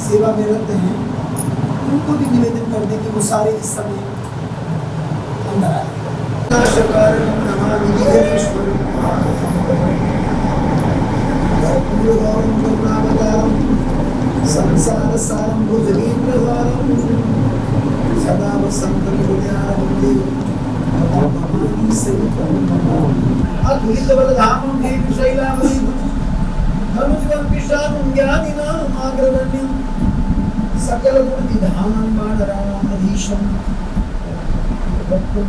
सेवा में रहते हैं, उनको भी निवेदन कर दें कि वो सारे इस समय अंदर आए। संसार सारम भुजगेन्द्रहारम सदा वसंतम हृदयारविंदे भवानी सहितम अद्भुत बलधामं हेमशैलावरीं अनुजवं पिशाचं ज्ञानिनाम् आग्रगण्यं सकल गुण निधानं वानराणामधीशं भक्तं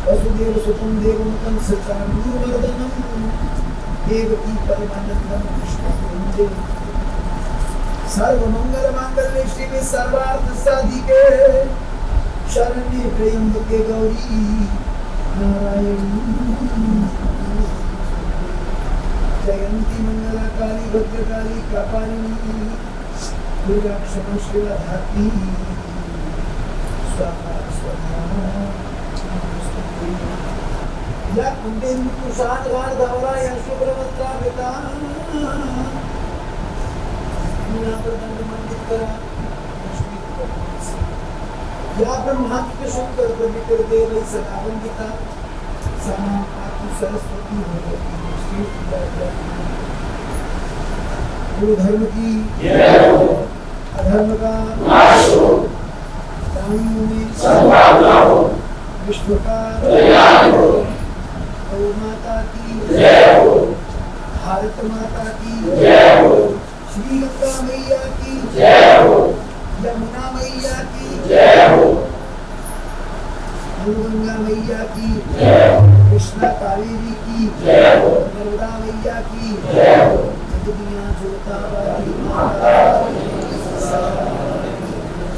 वसुदेव सुतं देवं कंसचाणूरमर्दनं देवकी परमानन्दं कृष्णं वन्दे सर्वमंगलमांगल्ये शिवे सर्वार्थसाधिके शरण्ये त्र्यंबके गौरी नारायणी जयंती मंगलाकाली भद्रकाली कापालिनी दुर्गा क्षमा शिवा धात्री स्वाहा स्वाहा या कुंडेन्दु कुशालधार धवला या शुभ्रवस्त्रावृता या ब्रह्मांड शंकर प्रवितर देव सदा वंदिता समा पातु सरस्वती भगवती श्री गुरु धर्म की अधर्म का नाश हो, दानियों में सद्भावना हो, विश्व का कल्याण हो, गौ माता की जय हो, भारत माता की जय हो, श्री गंगा मैया की जय हो, यमुना मैया की जय हो, गंगा मैया की जय हो, कृष्णा कावेरी की जय हो, नर्मदा मैया की जय हो, जगदिया जोता वाली माता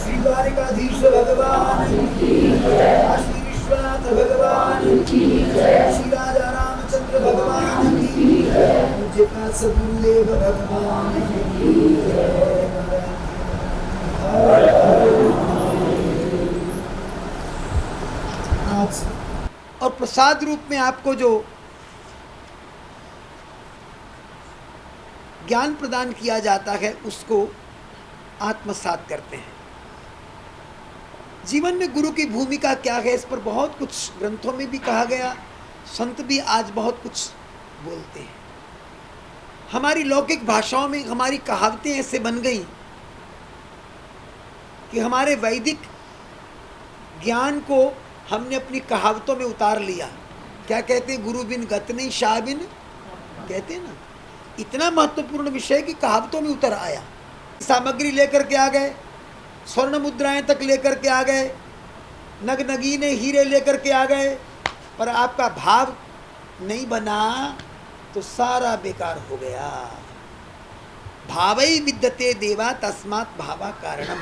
श्री द्वारिकाधीश भगवान की जय, श्री विश्वनाथ भगवान की जय, श्री राजा रामचंद्र भगवान की जय, मुझे का सदगुरुदेव भगवान की जय। आज और प्रसाद रूप में आपको जो ज्ञान प्रदान किया जाता है उसको आत्मसात करते हैं। जीवन में गुरु की भूमिका क्या है, इस पर बहुत कुछ ग्रंथों में भी कहा गया, संत भी आज बहुत कुछ बोलते हैं। हमारी लौकिक भाषाओं में हमारी कहावतें ऐसे बन गई कि हमारे वैदिक ज्ञान को हमने अपनी कहावतों में उतार लिया। क्या कहते हैं, गुरु बिन गत नहीं शाह बिन, कहते हैं ना। इतना महत्वपूर्ण विषय कि कहावतों में उतर आया। सामग्री लेकर के आ गए, स्वर्ण मुद्राएं तक लेकर के आ गए, नग नगीने हीरे लेकर के आ गए, पर आपका भाव नहीं बना तो सारा बेकार हो गया। भावई विद्यते देवा तस्मात् भावा कारणम।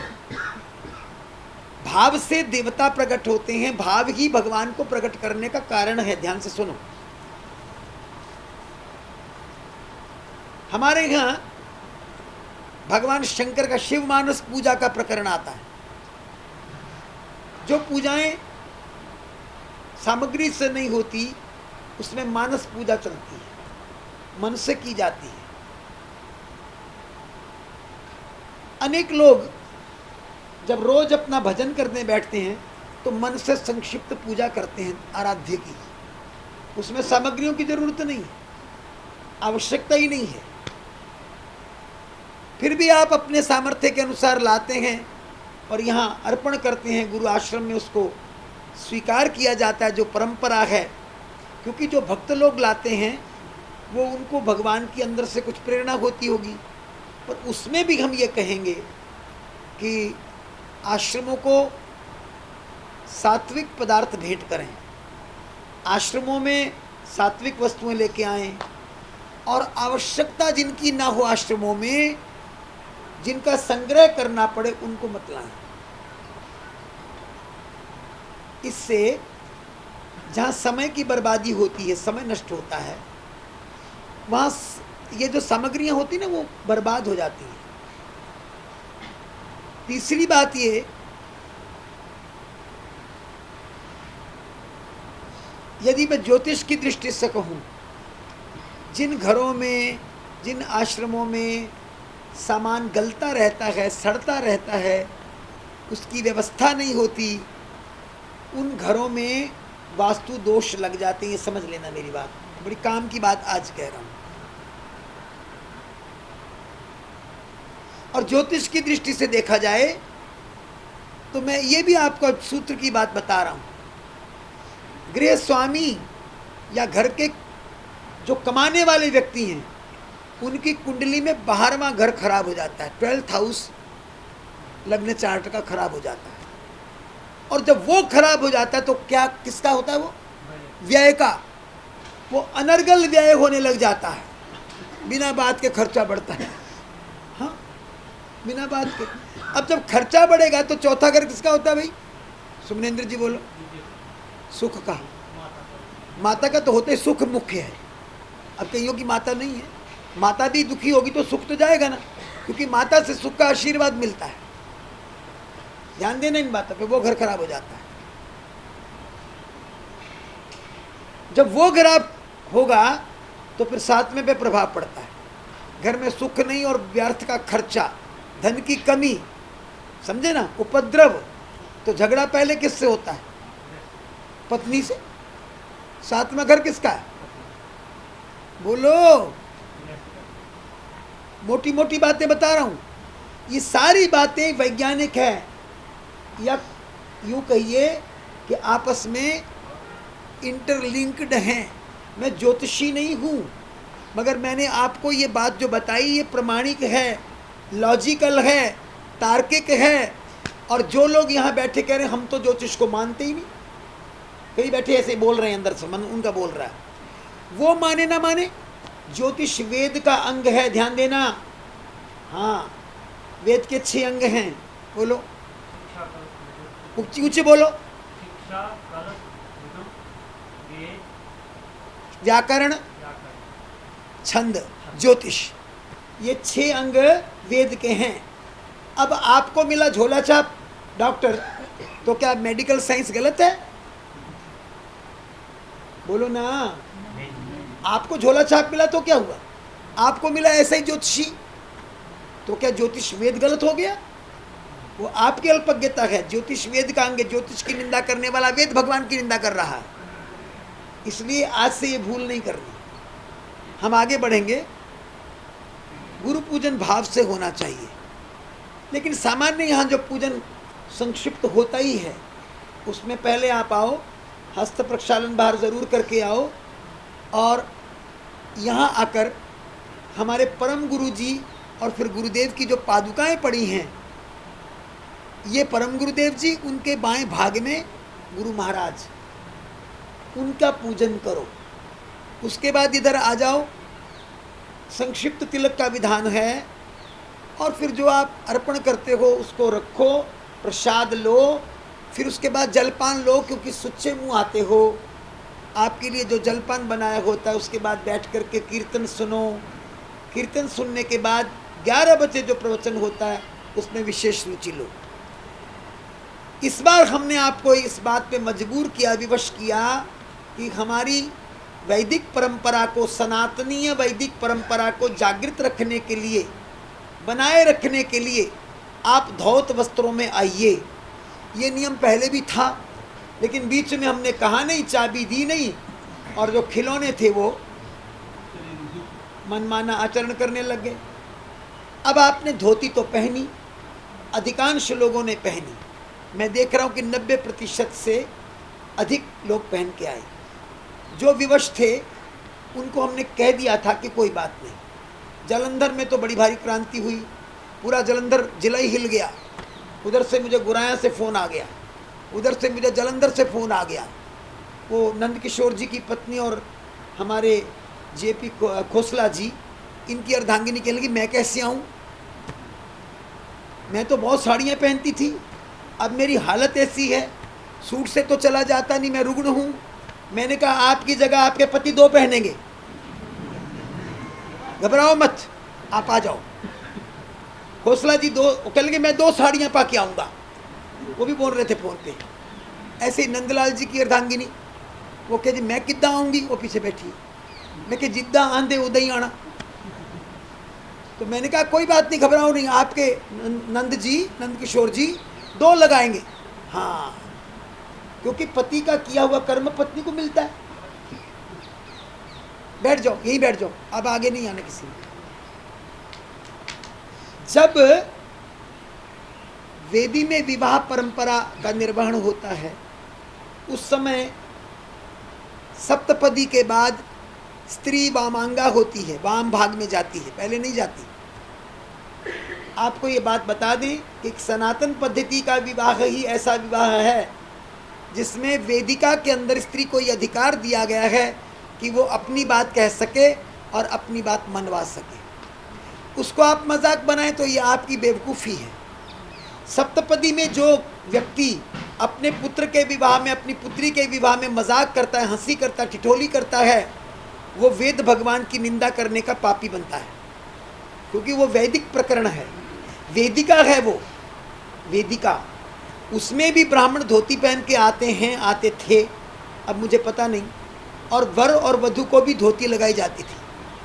भाव से देवता प्रकट होते हैं, भाव ही भगवान को प्रकट करने का कारण है। ध्यान से सुनो, हमारे यहाँ भगवान शंकर का शिव मानस पूजा का प्रकरण आता है। जो पूजाएं सामग्री से नहीं होती उसमें मानस पूजा चलती है, मन से की जाती है। अनेक लोग जब रोज अपना भजन करने बैठते हैं तो मन से संक्षिप्त पूजा करते हैं आराध्य की, उसमें सामग्रियों की जरूरत नहीं है, आवश्यकता ही नहीं है। फिर भी आप अपने सामर्थ्य के अनुसार लाते हैं और यहाँ अर्पण करते हैं। गुरु आश्रम में उसको स्वीकार किया जाता है, जो परंपरा है। क्योंकि जो भक्त लोग लाते हैं वो उनको भगवान के अंदर से कुछ प्रेरणा होती होगी। पर उसमें भी हम ये कहेंगे कि आश्रमों को सात्विक पदार्थ भेंट करें, आश्रमों में सात्विक वस्तुएं लेके आएं, और आवश्यकता जिनकी ना हो आश्रमों में, जिनका संग्रह करना पड़े, उनको मत लाएं। इससे जहाँ समय की बर्बादी होती है, समय नष्ट होता है, वहाँ ये जो सामग्रियाँ होती ना वो बर्बाद हो जाती हैं। तीसरी बात ये, यदि मैं ज्योतिष की दृष्टि से कहूँ, जिन घरों में, जिन आश्रमों में सामान गलता रहता है, सड़ता रहता है, उसकी व्यवस्था नहीं होती, उन घरों में वास्तु दोष लग जाते हैं। ये समझ लेना मेरी बात, बड़ी काम की बात आज कह रहा हूँ। और ज्योतिष की दृष्टि से देखा जाए तो मैं ये भी आपको सूत्र की बात बता रहा हूँ। गृह स्वामी या घर के जो कमाने वाले व्यक्ति हैं, उनकी कुंडली में 12वां घर खराब हो जाता है, 12th हाउस लग्न चार्ट का खराब हो जाता है। और जब वो खराब हो जाता है तो क्या किसका होता है? वो व्यय का, वो अनर्गल व्यय होने लग जाता है, बिना बात के खर्चा बढ़ता है। हाँ, बिना बात के। अब जब खर्चा बढ़ेगा तो चौथा घर किसका होता है भाई? सुमनेंद्र जी बोलो। सुख का, माता का तो होते सुख मुख्य है। अब कईयों की माता नहीं है, माता भी दुखी होगी तो सुख तो जाएगा ना, क्योंकि माता से सुख का आशीर्वाद मिलता है। ध्यान देना इन बातों पे। वो घर खराब हो जाता है। जब वो खराब होगा तो फिर 7वें पे प्रभाव पड़ता है। घर में सुख नहीं और व्यर्थ का खर्चा, धन की कमी, समझे ना, उपद्रव। तो झगड़ा पहले किससे होता है? पत्नी से। 7वां घर किसका है? बोलो। मोटी मोटी बातें बता रहा हूं, ये सारी बातें वैज्ञानिक है, या यूँ कहिए कि आपस में इंटरलिंक्ड हैं। मैं ज्योतिषी नहीं हूँ, मगर मैंने आपको ये बात जो बताई ये प्रमाणिक है, लॉजिकल है, तार्किक है। और जो लोग यहाँ बैठे कह रहे हैं हम तो ज्योतिष को मानते ही नहीं, कई बैठे ऐसे बोल रहे हैं, अंदर से मन उनका बोल रहा है, वो माने ना माने, ज्योतिष वेद का अंग है, ध्यान देना। हाँ, वेद के 6 अंग हैं। बोलो, ऊंचे ऊंचे बोलो। व्याकरण, छंद, ज्योतिष, ये 6 अंग वेद के हैं। अब आपको मिला झोला छाप डॉक्टर, तो क्या मेडिकल साइंस गलत है? बोलो ना। आपको झोला छाप मिला तो क्या हुआ? आपको मिला ऐसा ही ज्योतिषी, तो क्या ज्योतिष वेद गलत हो गया? वो आपकी अल्पज्ञता है। ज्योतिष वेद का अंग है। ज्योतिष की निंदा करने वाला वेद भगवान की निंदा कर रहा है। इसलिए आज से ये भूल नहीं करनी। हम आगे बढ़ेंगे। गुरु पूजन भाव से होना चाहिए, लेकिन सामान्य यहाँ जो पूजन संक्षिप्त होता ही है, उसमें पहले आप आओ, हस्त प्रक्षालन बाहर ज़रूर करके आओ, और यहाँ आकर हमारे परम गुरु जी और फिर गुरुदेव की जो पादुकाएं पड़ी हैं, ये परम गुरुदेव जी, उनके बाएं भाग में गुरु महाराज, उनका पूजन करो। उसके बाद इधर आ जाओ, संक्षिप्त तिलक का विधान है, और फिर जो आप अर्पण करते हो उसको रखो, प्रसाद लो, फिर उसके बाद जलपान लो, क्योंकि सुच्चे मुँह आते हो। आपके लिए जो जलपान बनाया होता है उसके बाद बैठ कर के कीर्तन सुनो। कीर्तन सुनने के बाद 11 बजे जो प्रवचन होता है उसमें विशेष रुचि लो। इस बार हमने आपको इस बात पे मजबूर किया, विवश किया कि हमारी वैदिक परंपरा को, सनातनीय वैदिक परंपरा को जागृत रखने के लिए, बनाए रखने के लिए आप धौत वस्त्रों में आइए। ये नियम पहले भी था, लेकिन बीच में हमने कहा नहीं, चाबी दी नहीं, और जो खिलौने थे वो मनमाना आचरण करने लगे। अब आपने धोती तो पहनी, अधिकांश लोगों ने पहनी। मैं देख रहा हूँ कि 90% से अधिक लोग पहन के आए। जो विवश थे उनको हमने कह दिया था कि कोई बात नहीं। जालंधर में तो बड़ी भारी क्रांति हुई, पूरा जालंधर जिला ही हिल गया। उधर से मुझे गुराया से फ़ोन आ गया, उधर से मुझे जालंधर से फ़ोन आ गया। वो नंद किशोर जी की पत्नी और हमारे जेपी खोसला जी, इनकी अर्धांगिनी कहने लगी मैं कैसे आऊँ, मैं तो बहुत साड़ियाँ पहनती थी, अब मेरी हालत ऐसी है, सूट से तो चला जाता नहीं, मैं रुग्ण हूँ। मैंने कहा आपकी जगह आपके पति 2 पहनेंगे, घबराओ मत, आप आ जाओ। खोसला जी 2 कह लगे मैं 2 साड़ियाँ पा के आऊँगा, वो भी बोल रहे थे फ़ोन पे। ऐसे ही नंदलाल जी की अर्धांगिनी, वो कह जी मैं किद्दां आऊँगी, वो पीछे बैठी। मैं कि जिद्दां आंदे उदा ही आना। तो मैंने कहा कोई बात नहीं, घबराओ नहीं, आपके नंद किशोर जी 2 लगाएंगे। हाँ, क्योंकि पति का किया हुआ कर्म पत्नी को मिलता है। बैठ जाओ, यहीं बैठ जाओ, अब आगे नहीं आना किसी ने। जब वेदी में विवाह परंपरा का निर्वहन होता है, उस समय सप्तपदी के बाद स्त्री वामांगा होती है, वाम भाग में जाती है, पहले नहीं जाती। आपको ये बात बता दें कि सनातन पद्धति का विवाह ही ऐसा विवाह है जिसमें वेदिका के अंदर स्त्री को ये अधिकार दिया गया है कि वो अपनी बात कह सके और अपनी बात मनवा सके। उसको आप मजाक बनाएं तो ये आपकी बेवकूफ़ी है। सप्तपदी में जो व्यक्ति अपने पुत्र के विवाह में, अपनी पुत्री के विवाह में मजाक करता है, हंसी करता है, ठिठोली करता है, वो वेद भगवान की निंदा करने का पापी बनता है, क्योंकि वो वैदिक प्रकरण है, वेदिका है वो, वेदिका। उसमें भी ब्राह्मण धोती पहन के आते थे, अब मुझे पता नहीं, और वर और वधू को भी धोती लगाई जाती थी।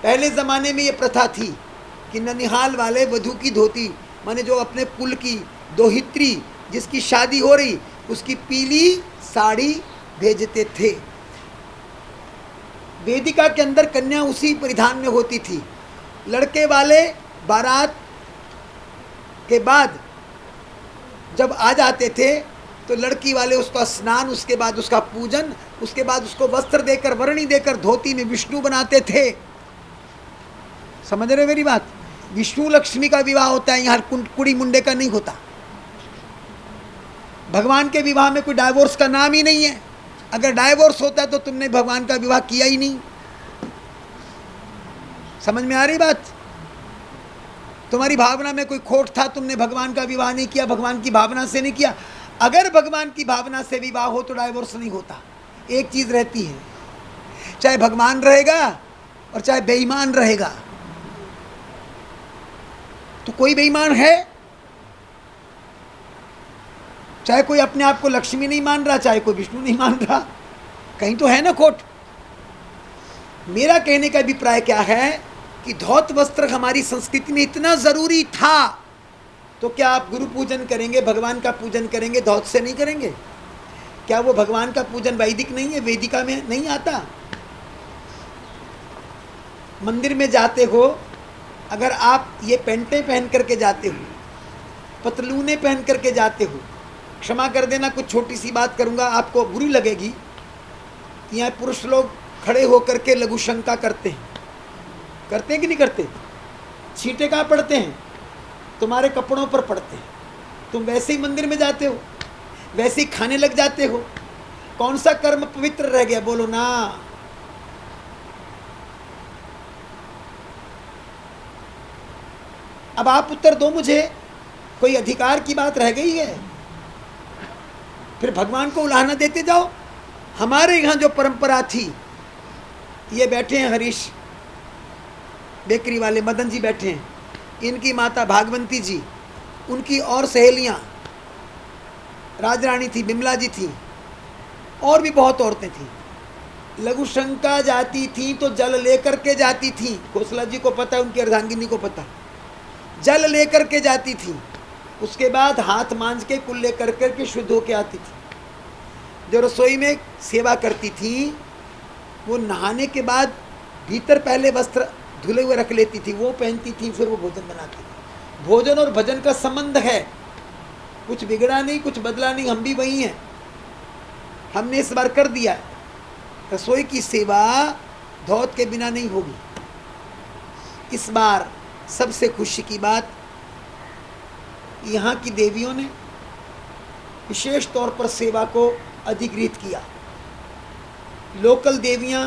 पहले ज़माने में ये प्रथा थी कि ननिहाल वाले वधू की धोती, माने जो अपने कुल की दोहित्री जिसकी शादी हो रही, उसकी पीली साड़ी भेजते थे। वेदिका के अंदर कन्या उसी परिधान में होती थी। लड़के वाले बारात के बाद जब आ जाते थे तो लड़की वाले उसका स्नान, उसके बाद उसका पूजन, उसके बाद उसको वस्त्र देकर, वरणी देकर धोती में विष्णु बनाते थे। समझ रहे हो मेरी बात? विष्णु लक्ष्मी का विवाह होता है, यहाँ कुड़ी मुंडे का नहीं होता। भगवान के विवाह में कोई डाइवोर्स का नाम ही नहीं है। अगर डाइवोर्स होता तो तुमने भगवान का विवाह किया ही नहीं। समझ में आ रही बात? तुम्हारी भावना में कोई खोट था, तुमने भगवान का विवाह नहीं किया, भगवान की भावना से नहीं किया। अगर भगवान की भावना से विवाह हो तो डाइवोर्स नहीं होता। एक चीज़ रहती है, चाहे भगवान रहेगा और चाहे बेईमान रहेगा। तो कोई बेईमान है? चाहे कोई अपने आप को लक्ष्मी नहीं मान रहा, चाहे कोई विष्णु नहीं मान रहा, कहीं तो है ना खोट। मेरा कहने का अभिप्राय क्या है कि धौत वस्त्र हमारी संस्कृति में इतना ज़रूरी था, तो क्या आप गुरु पूजन करेंगे, भगवान का पूजन करेंगे, धौत से नहीं करेंगे? क्या वो भगवान का पूजन वैदिक नहीं है, वेदिका में नहीं आता? मंदिर में जाते हो, अगर आप ये पैंटें पहन करके जाते हो, पतलूने पहन करके जाते हो, क्षमा कर देना कुछ छोटी सी बात करूँगा, आपको बुरी लगेगी। यहाँ पुरुष लोग खड़े होकर के लघु शंका करते हैं कि नहीं करते? छींटे कहाँ पड़ते हैं? तुम्हारे कपड़ों पर पड़ते हैं। तुम वैसे ही मंदिर में जाते हो, वैसे ही खाने लग जाते हो। कौन सा कर्म पवित्र रह गया, बोलो ना? अब आप उत्तर दो मुझे, कोई अधिकार की बात रह गई है? फिर भगवान को उलाहना देते जाओ। हमारे यहाँ जो परंपरा थी, ये बैठे हैं हरीश बेकरी वाले, मदन जी बैठे हैं, इनकी माता भागवंती जी, उनकी और सहेलियाँ, राजरानी थी, बिमला जी थी, और भी बहुत औरतें थीं। लघु शंका जाती थी तो जल लेकर के जाती थी। खोसला जी को पता है, उनकी अर्धांगिनी को पता, जल लेकर के जाती थी। उसके बाद हाथ मांझ के कुल्ले कर के शुद्ध होके आती थी। जो रसोई में सेवा करती थी, वो नहाने के बाद भीतर पहले वस्त्र धुले हुए रख लेती थी, वो पहनती थी, फिर वो भोजन बनाती थी। भोजन और भजन का संबंध है, कुछ बिगड़ा नहीं, कुछ बदला नहीं, हम भी वही हैं। हमने इस बार कर दिया, रसोई की सेवा धौत के बिना नहीं होगी। इस बार सबसे खुशी की बात, यहाँ की देवियों ने विशेष तौर पर सेवा को अधिकृत किया। लोकल देवियाँ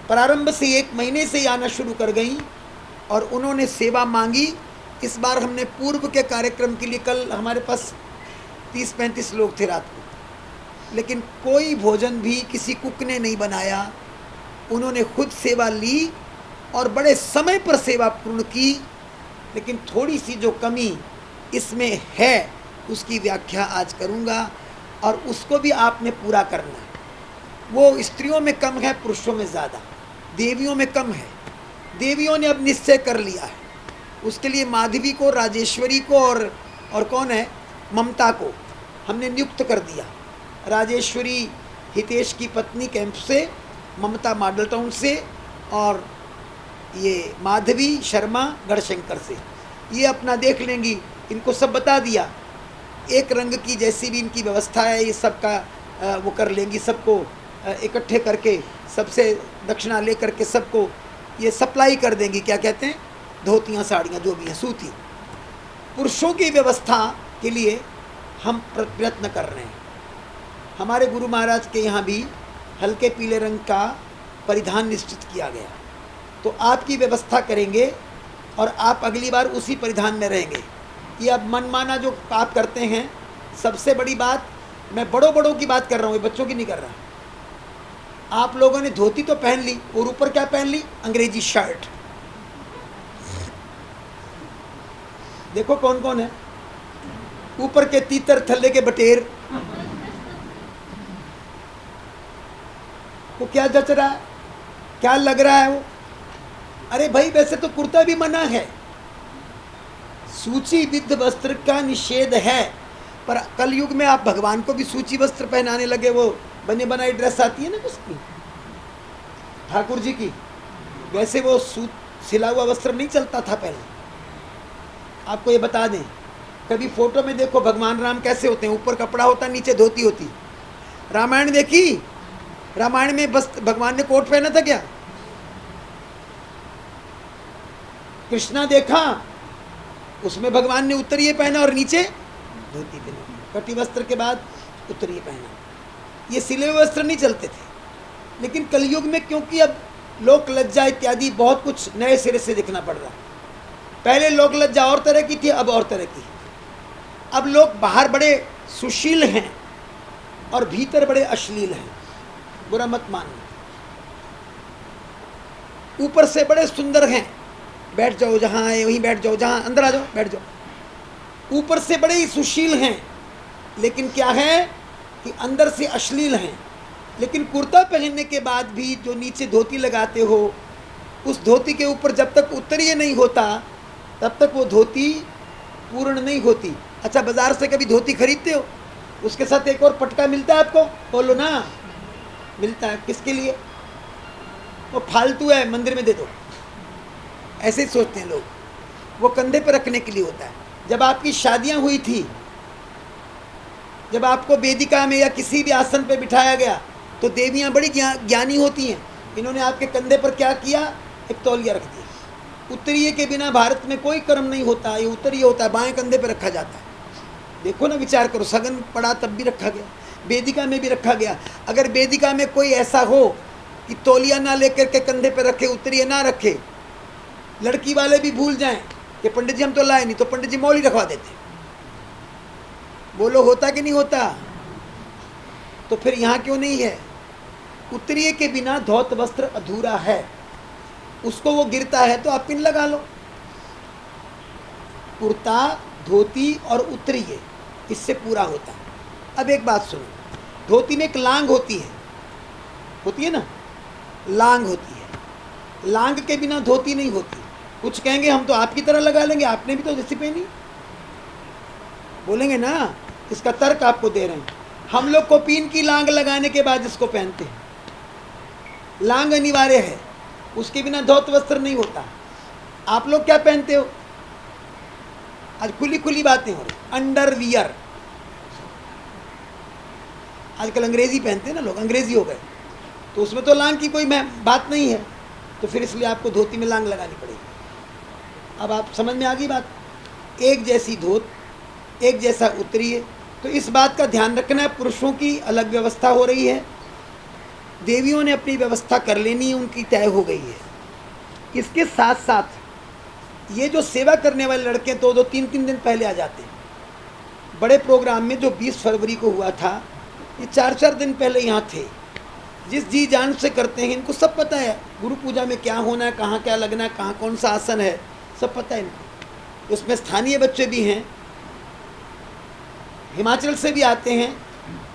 प्रारंभ से 1 महीने से ही आना शुरू कर गईं और उन्होंने सेवा मांगी। इस बार हमने पूर्व के कार्यक्रम के लिए, कल हमारे पास 30-35 लोग थे रात को, लेकिन कोई भोजन भी किसी कुक ने नहीं बनाया। उन्होंने खुद सेवा ली और बड़े समय पर सेवा पूर्ण की। लेकिन थोड़ी सी जो कमी इसमें है उसकी व्याख्या आज करूँगा, और उसको भी आपने पूरा करना है। वो स्त्रियों में कम है, पुरुषों में ज़्यादा, देवियों में कम है। देवियों ने अब निश्चय कर लिया है उसके लिए माधवी को, राजेश्वरी को और कौन है, ममता को हमने नियुक्त कर दिया। राजेश्वरी हितेश की पत्नी कैंप से, ममता मॉडल टाउन से, और ये माधवी शर्मा गढ़शंकर से। ये अपना देख लेंगी, इनको सब बता दिया। एक रंग की जैसी भी इनकी व्यवस्था है, ये सबका वो कर लेंगी, सबको इकट्ठे करके, सबसे दक्षिणा ले करके सबको ये सप्लाई कर देंगी। क्या कहते हैं, धोतियाँ, साड़ियाँ, जो भी हैं, सूती। पुरुषों की व्यवस्था के लिए हम प्रयत्न कर रहे हैं। हमारे गुरु महाराज के यहाँ भी हल्के पीले रंग का परिधान निश्चित किया गया, तो आपकी व्यवस्था करेंगे और आप अगली बार उसी परिधान में रहेंगे। ये अब मनमाना जो आप करते हैं, सबसे बड़ी बात, मैं बड़ों की बात कर रहा हूँ, ये बच्चों की नहीं कर रहा। आप लोगों ने धोती तो पहन ली और ऊपर क्या पहन ली, अंग्रेजी शर्ट। देखो कौन कौन है, ऊपर के तीतर, थल्ले के बटेर। वो क्या जच रहा है, क्या लग रहा है वो? अरे भाई, वैसे तो कुर्ता भी मना है, सूची विद्ध वस्त्र का निषेध है, पर कलयुग में आप भगवान को भी सूची वस्त्र पहनाने लगे। वो बने बनाई ड्रेस आती है ना उसकी, ठाकुर जी की, वैसे वो सिला हुआ वस्त्र नहीं चलता था पहले। आपको ये बता दें, कभी फोटो में देखो भगवान राम कैसे होते हैं, ऊपर कपड़ा होता, नीचे धोती होती। रामायण देखी, रामायण में बस भगवान ने कोट पहना था क्या? कृष्णा देखा, उसमें भगवान ने उत्तरीय पहना और नीचे धोती पहनी, कटी वस्त्र के बाद उत्तरीय पहना। ये सिले हुए वस्त्र नहीं चलते थे। लेकिन कलयुग में क्योंकि अब लोक लज्जा इत्यादि बहुत कुछ नए सिरे से दिखना पड़ रहा। पहले लोक लज्जा और तरह की थी, अब और तरह की। अब लोग बाहर बड़े सुशील हैं और भीतर बड़े अश्लील हैं, बुरा मत मानना। ऊपर से बड़े सुंदर हैं, बैठ जाओ जहाँ है वहीं बैठ जाओ, जहाँ अंदर आ जाओ बैठ जाओ। ऊपर से बड़े ही सुशील हैं, लेकिन क्या है कि अंदर से अश्लील हैं। लेकिन कुर्ता पहनने के बाद भी जो नीचे धोती लगाते हो, उस धोती के ऊपर जब तक उत्तरीय नहीं होता तब तक वो धोती पूर्ण नहीं होती। अच्छा, बाजार से कभी धोती खरीदते हो, उसके साथ एक और पटका मिलता है आपको, बोलो ना, मिलता है। किसके लिए? वो फालतू है, मंदिर में दे दो, ऐसे ही सोचते हैं लोग। वो कंधे पर रखने के लिए होता है। जब आपकी शादियां हुई थी, जब आपको वेदिका में या किसी भी आसन पे बिठाया गया, तो देवियां बड़ी ज्ञानी होती हैं। इन्होंने आपके कंधे पर क्या किया, एक तौलिया रख दिया। उत्तरीय के बिना भारत में कोई कर्म नहीं होता, ये उत्तरीय होता है, बाएं कंधे पर रखा जाता है। देखो ना, विचार करो, सगन पड़ा तब भी रखा गया, वेदिका में भी रखा गया। अगर वेदिका में कोई ऐसा हो कि तौलिया ना लेकर के कंधे पर रखे, उत्तरीय ना रखे, लड़की वाले भी भूल जाएं कि पंडित जी हम तो लाए नहीं, तो पंडित जी मौली रखवा देते। बोलो होता कि नहीं होता? तो फिर यहाँ क्यों नहीं है? उत्तरीय के बिना धौत वस्त्र अधूरा है। उसको वो गिरता है तो आप पिन लगा लो। कुर्ता, धोती और उत्तरीय, इससे पूरा होता है। अब एक बात सुनो, धोती में एक लांग होती है ना, लांग होती है। लांग के बिना धोती नहीं होती। कुछ कहेंगे हम तो आपकी तरह लगा लेंगे, आपने भी तो जैसी पहनी, बोलेंगे ना। इसका तर्क आपको दे रहे हैं। हम लोग को पीन की लांग लगाने के बाद इसको पहनते हैं। लांग अनिवार्य है, उसके बिना धौत वस्त्र नहीं होता। आप लोग क्या पहनते हो? आज खुली खुली बातें हो रही। अंडरवियर, आजकल अंग्रेजी पहनते हैं ना लोग, अंग्रेजी हो गए, तो उसमें तो लांग की कोई बात नहीं है, तो फिर इसलिए आपको धोती में लांग लगानी पड़ेगी। अब आप समझ में आ गई बात? एक जैसी धोत, एक जैसा उत्तरीय। तो इस बात का ध्यान रखना है, पुरुषों की अलग व्यवस्था हो रही है, देवियों ने अपनी व्यवस्था कर लेनी है, उनकी तय हो गई है। इसके साथ साथ ये जो सेवा करने वाले लड़के 2-2, 3-3 दिन पहले आ जाते हैं। बड़े प्रोग्राम में जो 20 फरवरी को हुआ था, ये 4-4 दिन पहले यहाँ थे। जिस जी जान से करते हैं, इनको सब पता है गुरु पूजा में क्या होना है, कहाँ क्या लगना है, कहाँ कौन सा आसन है, सब पता है इनको। उसमें स्थानीय बच्चे भी हैं, हिमाचल से भी आते हैं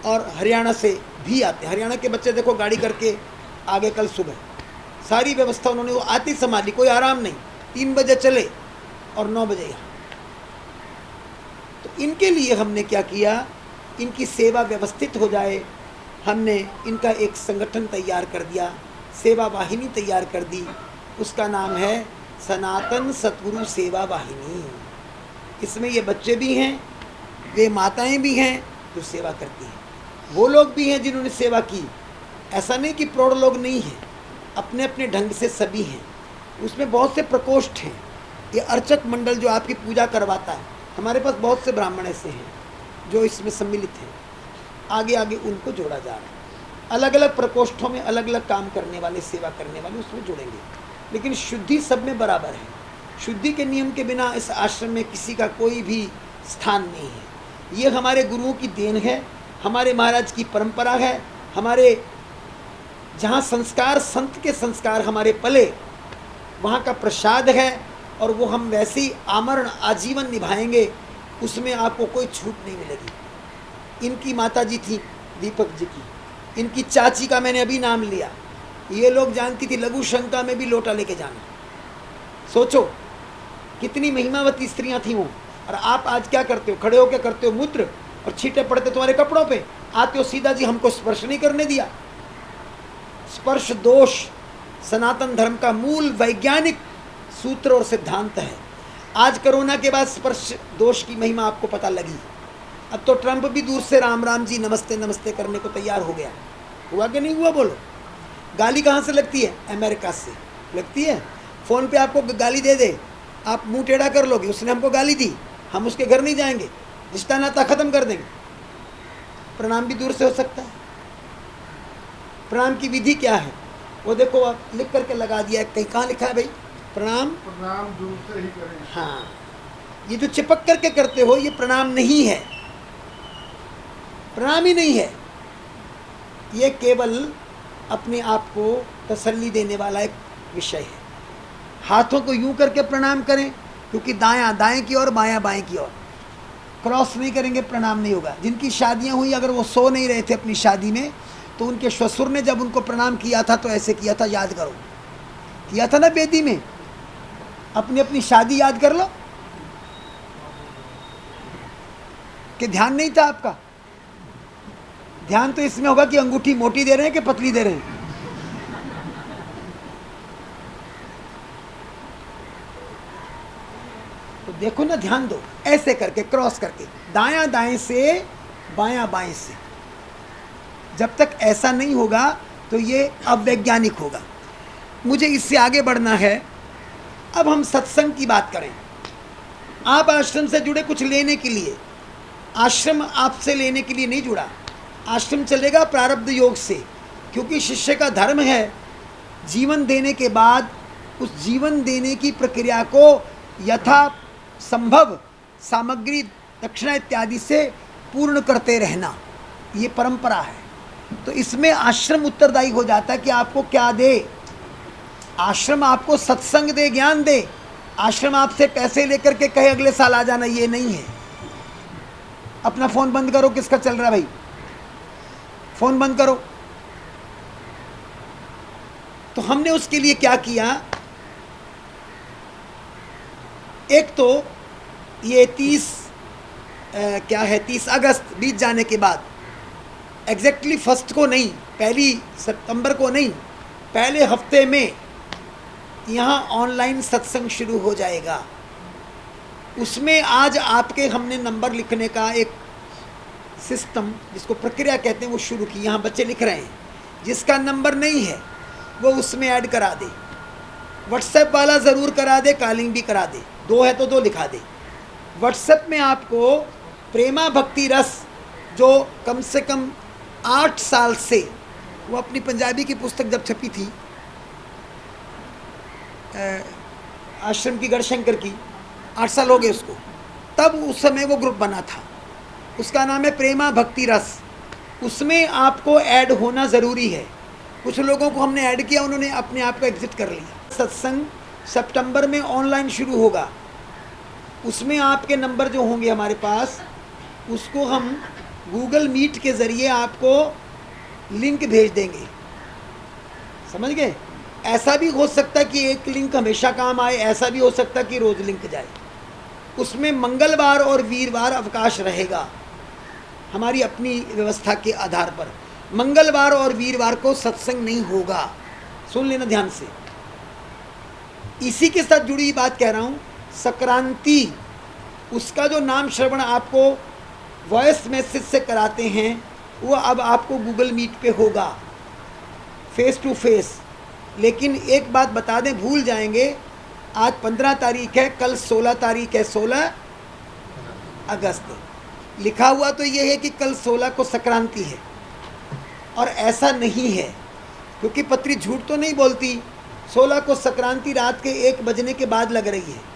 और हरियाणा से भी आते हैं। हरियाणा के बच्चे देखो गाड़ी करके आगे कल सुबह, सारी व्यवस्था उन्होंने वो आती संभाली, कोई आराम नहीं। 3 बजे चले और 9 बजे यहाँ। तो इनके लिए हमने क्या किया, इनकी सेवा व्यवस्थित हो जाए, हमने इनका एक संगठन तैयार कर दिया, सेवा वाहिनी तैयार कर दी। उसका नाम है सनातन सतगुरु सेवा वाहिनी। इसमें ये बच्चे भी हैं, वे माताएं भी हैं जो सेवा करती हैं, वो लोग भी हैं जिन्होंने सेवा की। ऐसा नहीं कि प्रौढ़ लोग नहीं हैं, अपने अपने ढंग से सभी हैं। उसमें बहुत से प्रकोष्ठ हैं। ये अर्चक मंडल जो आपकी पूजा करवाता है, हमारे पास बहुत से ब्राह्मण ऐसे हैं जो इसमें सम्मिलित हैं। आगे आगे उनको जोड़ा जा रहा है। अलग अलग प्रकोष्ठों में अलग अलग काम करने वाले, सेवा करने वाले उसमें जुड़ेंगे, लेकिन शुद्धि सब में बराबर है। शुद्धि के नियम के बिना इस आश्रम में किसी का कोई भी स्थान नहीं है। ये हमारे गुरुओं की देन है, हमारे महाराज की परंपरा है। हमारे जहाँ संस्कार, संत के संस्कार हमारे पले, वहाँ का प्रसाद है, और वो हम वैसे ही आमरण आजीवन निभाएंगे, उसमें आपको कोई छूट नहीं मिलेगी। इनकी माता जी थी दीपक जी की, इनकी चाची का मैंने अभी नाम लिया। ये लोग जानती थी लघु शंका में भी लोटा लेके जाना। सोचो कितनी महिमावती स्त्रियां थी वो। और आप आज क्या करते हो, खड़े होकर करते हो मूत्र, और छींटे पड़ते तुम्हारे कपड़ों पे, आते हो सीधा जी हमको स्पर्श नहीं करने दिया। स्पर्श दोष सनातन धर्म का मूल वैज्ञानिक सूत्र और सिद्धांत है। आज कोरोना के बाद स्पर्श दोष की महिमा आपको पता लगी। अब तो ट्रंप भी दूर से राम राम जी नमस्ते नमस्ते करने को तैयार हो गया। हुआ कि नहीं हुआ बोलो? गाली कहाँ से लगती है? अमेरिका से लगती है। फ़ोन पे आपको गाली दे दे, आप मुंह टेढ़ा कर लोगे, उसने हमको गाली दी, हम उसके घर नहीं जाएंगे, रिश्ता नाता ख़त्म कर देंगे। प्रणाम भी दूर से हो सकता है। प्रणाम की विधि क्या है वो देखो, आप लिख करके लगा दिया है कहीं। कहाँ लिखा है भाई? प्रणाम दूर से ही करें। हाँ, ये जो चिपक करके करते हो ये प्रणाम नहीं है, प्रणाम ही नहीं है। ये केवल अपने आप को तसल्ली देने वाला एक विषय है। हाथों को यूं करके प्रणाम करें, क्योंकि दायां दाएं की ओर, बायां बाएं की ओर। क्रॉस नहीं करेंगे, प्रणाम नहीं होगा। जिनकी शादियां हुई, अगर वो सो नहीं रहे थे अपनी शादी में, तो उनके ससुर ने जब उनको प्रणाम किया था तो ऐसे किया था, याद करो, किया था ना बेदी में। अपनी अपनी शादी याद कर लो। कि ध्यान नहीं था आपका? ध्यान तो इसमें होगा कि अंगूठी मोटी दे रहे हैं कि पतली दे रहे हैं। तो देखो ना, ध्यान दो, ऐसे करके क्रॉस करके, दायां दाएं से, बायां बाएं से। जब तक ऐसा नहीं होगा तो ये अवैज्ञानिक होगा। मुझे इससे आगे बढ़ना है। अब हम सत्संग की बात करें। आप आश्रम से जुड़े कुछ लेने के लिए, आश्रम आपसे लेने के लिए नहीं जुड़ा। आश्रम चलेगा प्रारब्ध योग से, क्योंकि शिष्य का धर्म है जीवन देने के बाद उस जीवन देने की प्रक्रिया को यथा संभव सामग्री, दक्षिणा इत्यादि से पूर्ण करते रहना, ये परंपरा है। तो इसमें आश्रम उत्तरदायी हो जाता है कि आपको क्या दे। आश्रम आपको सत्संग दे, ज्ञान दे। आश्रम आपसे पैसे लेकर के कहे अगले साल आ जाना, ये नहीं है। अपना फ़ोन बंद करो, किसका चल रहा है भाई? फ़ोन बंद करो। तो हमने उसके लिए क्या किया, एक तो ये 30 अगस्त बीत जाने के बाद, एग्जैक्टली 1 को नहीं, 1 सितंबर को नहीं, पहले हफ्ते में यहाँ ऑनलाइन सत्संग शुरू हो जाएगा। उसमें आज आपके हमने नंबर लिखने का एक सिस्टम, जिसको प्रक्रिया कहते हैं, वो शुरू की। यहाँ बच्चे लिख रहे हैं, जिसका नंबर नहीं है वो उसमें ऐड करा दे। व्हाट्सएप वाला ज़रूर करा दे, कॉलिंग भी करा दे, 2 है तो 2 लिखा दे। व्हाट्सएप में आपको प्रेमा भक्ति रस, जो कम से कम 8 साल से, वो अपनी पंजाबी की पुस्तक जब छपी थी आश्रम की, गढ़शंकर की, 8 साल हो गए उसको, तब उस समय वो ग्रुप बना था। उसका नाम है प्रेमा भक्ति रस। उसमें आपको ऐड होना ज़रूरी है। कुछ लोगों को हमने ऐड किया, उन्होंने अपने आप को एग्जिट कर लिया। सत्संग सितंबर में ऑनलाइन शुरू होगा। उसमें आपके नंबर जो होंगे हमारे पास, उसको हम गूगल मीट के ज़रिए आपको लिंक भेज देंगे। समझ गए? ऐसा भी हो सकता है कि एक लिंक हमेशा काम आए, ऐसा भी हो सकता है कि रोज़ लिंक जाए। उसमें मंगलवार और वीरवार अवकाश रहेगा, हमारी अपनी व्यवस्था के आधार पर मंगलवार और वीरवार को सत्संग नहीं होगा। सुन लेना ध्यान से। इसी के साथ जुड़ी बात कह रहा हूँ, संक्रांति उसका जो नाम श्रवण आपको वॉइस मैसेज से कराते हैं वो अब आपको गूगल मीट पे होगा, फेस टू फेस। लेकिन एक बात बता दें, भूल जाएंगे, आज 15 तारीख है, कल 16 तारीख है, 16 अगस्त। लिखा हुआ तो ये है कि कल 16 को संक्रांति है, और ऐसा नहीं है, क्योंकि पत्री झूठ तो नहीं बोलती। 16 को संक्रांति रात के 1 बजने के बाद लग रही है।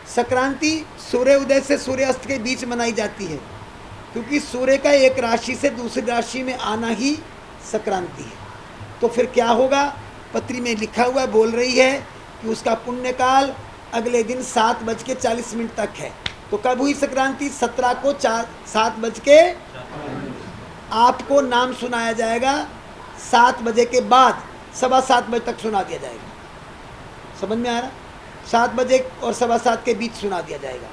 संक्रांति सूर्य उदय से सूर्य अस्त के बीच मनाई जाती है, क्योंकि सूर्य का एक राशि से दूसरी राशि में आना ही संक्रांति है। तो फिर क्या होगा, पत्री में लिखा हुआ बोल रही है कि उसका पुण्यकाल अगले दिन 7:40 तक है। तो कब हुई संक्रांति? 17 को 7 बज के आपको नाम सुनाया जाएगा, 7 बजे के बाद 7:15 बजे तक सुना दिया जाएगा। समझ में आ रहा? 7 बजे और 7:15 के बीच सुना दिया जाएगा।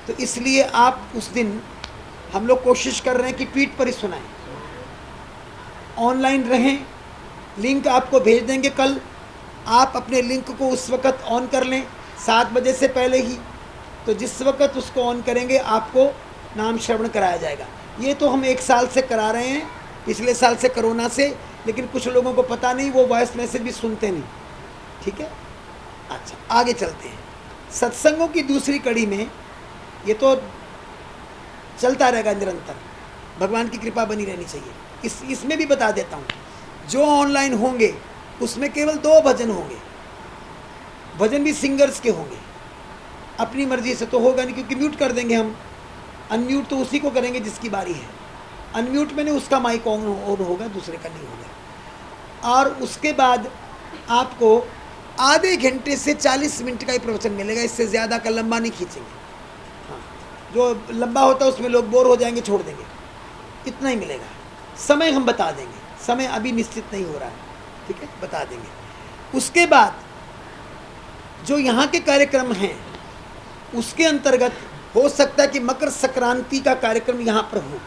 तो इसलिए आप उस दिन, हम लोग कोशिश कर रहे हैं कि ट्वीट पर ही सुनाएं, ऑनलाइन रहें। लिंक आपको भेज देंगे कल, आप अपने लिंक को उस वक़्त ऑन कर लें 7 बजे से पहले ही। तो जिस वक़्त उसको ऑन करेंगे आपको नाम श्रवण कराया जाएगा। ये तो हम 1 साल से करा रहे हैं, पिछले साल से कोरोना से, लेकिन कुछ लोगों को पता नहीं, वो वॉइस मैसेज भी सुनते नहीं। ठीक है, अच्छा आगे चलते हैं। सत्संगों की दूसरी कड़ी में ये तो चलता रहेगा निरंतर, भगवान की कृपा बनी रहनी चाहिए। इसमें भी बता देता हूँ, जो ऑनलाइन होंगे उसमें केवल 2 भजन होंगे। भजन भी सिंगर्स के होंगे, अपनी मर्जी से तो होगा नहीं, क्योंकि म्यूट कर देंगे हम। अनम्यूट तो उसी को करेंगे जिसकी बारी है। अनम्यूट मैंने उसका माइक ऑन होगा, दूसरे का नहीं होगा। और उसके बाद आपको आधे घंटे से 40 मिनट का ही प्रवचन मिलेगा, इससे ज़्यादा का लंबा नहीं खींचेंगे। हाँ, जो लंबा होता है उसमें लोग बोर हो जाएंगे, छोड़ देंगे। इतना ही मिलेगा। समय हम बता देंगे, समय अभी निश्चित नहीं हो रहा है, ठीक है, बता देंगे। उसके बाद जो यहाँ के कार्यक्रम हैं उसके अंतर्गत हो सकता है कि मकर संक्रांति का कार्यक्रम यहाँ पर हो।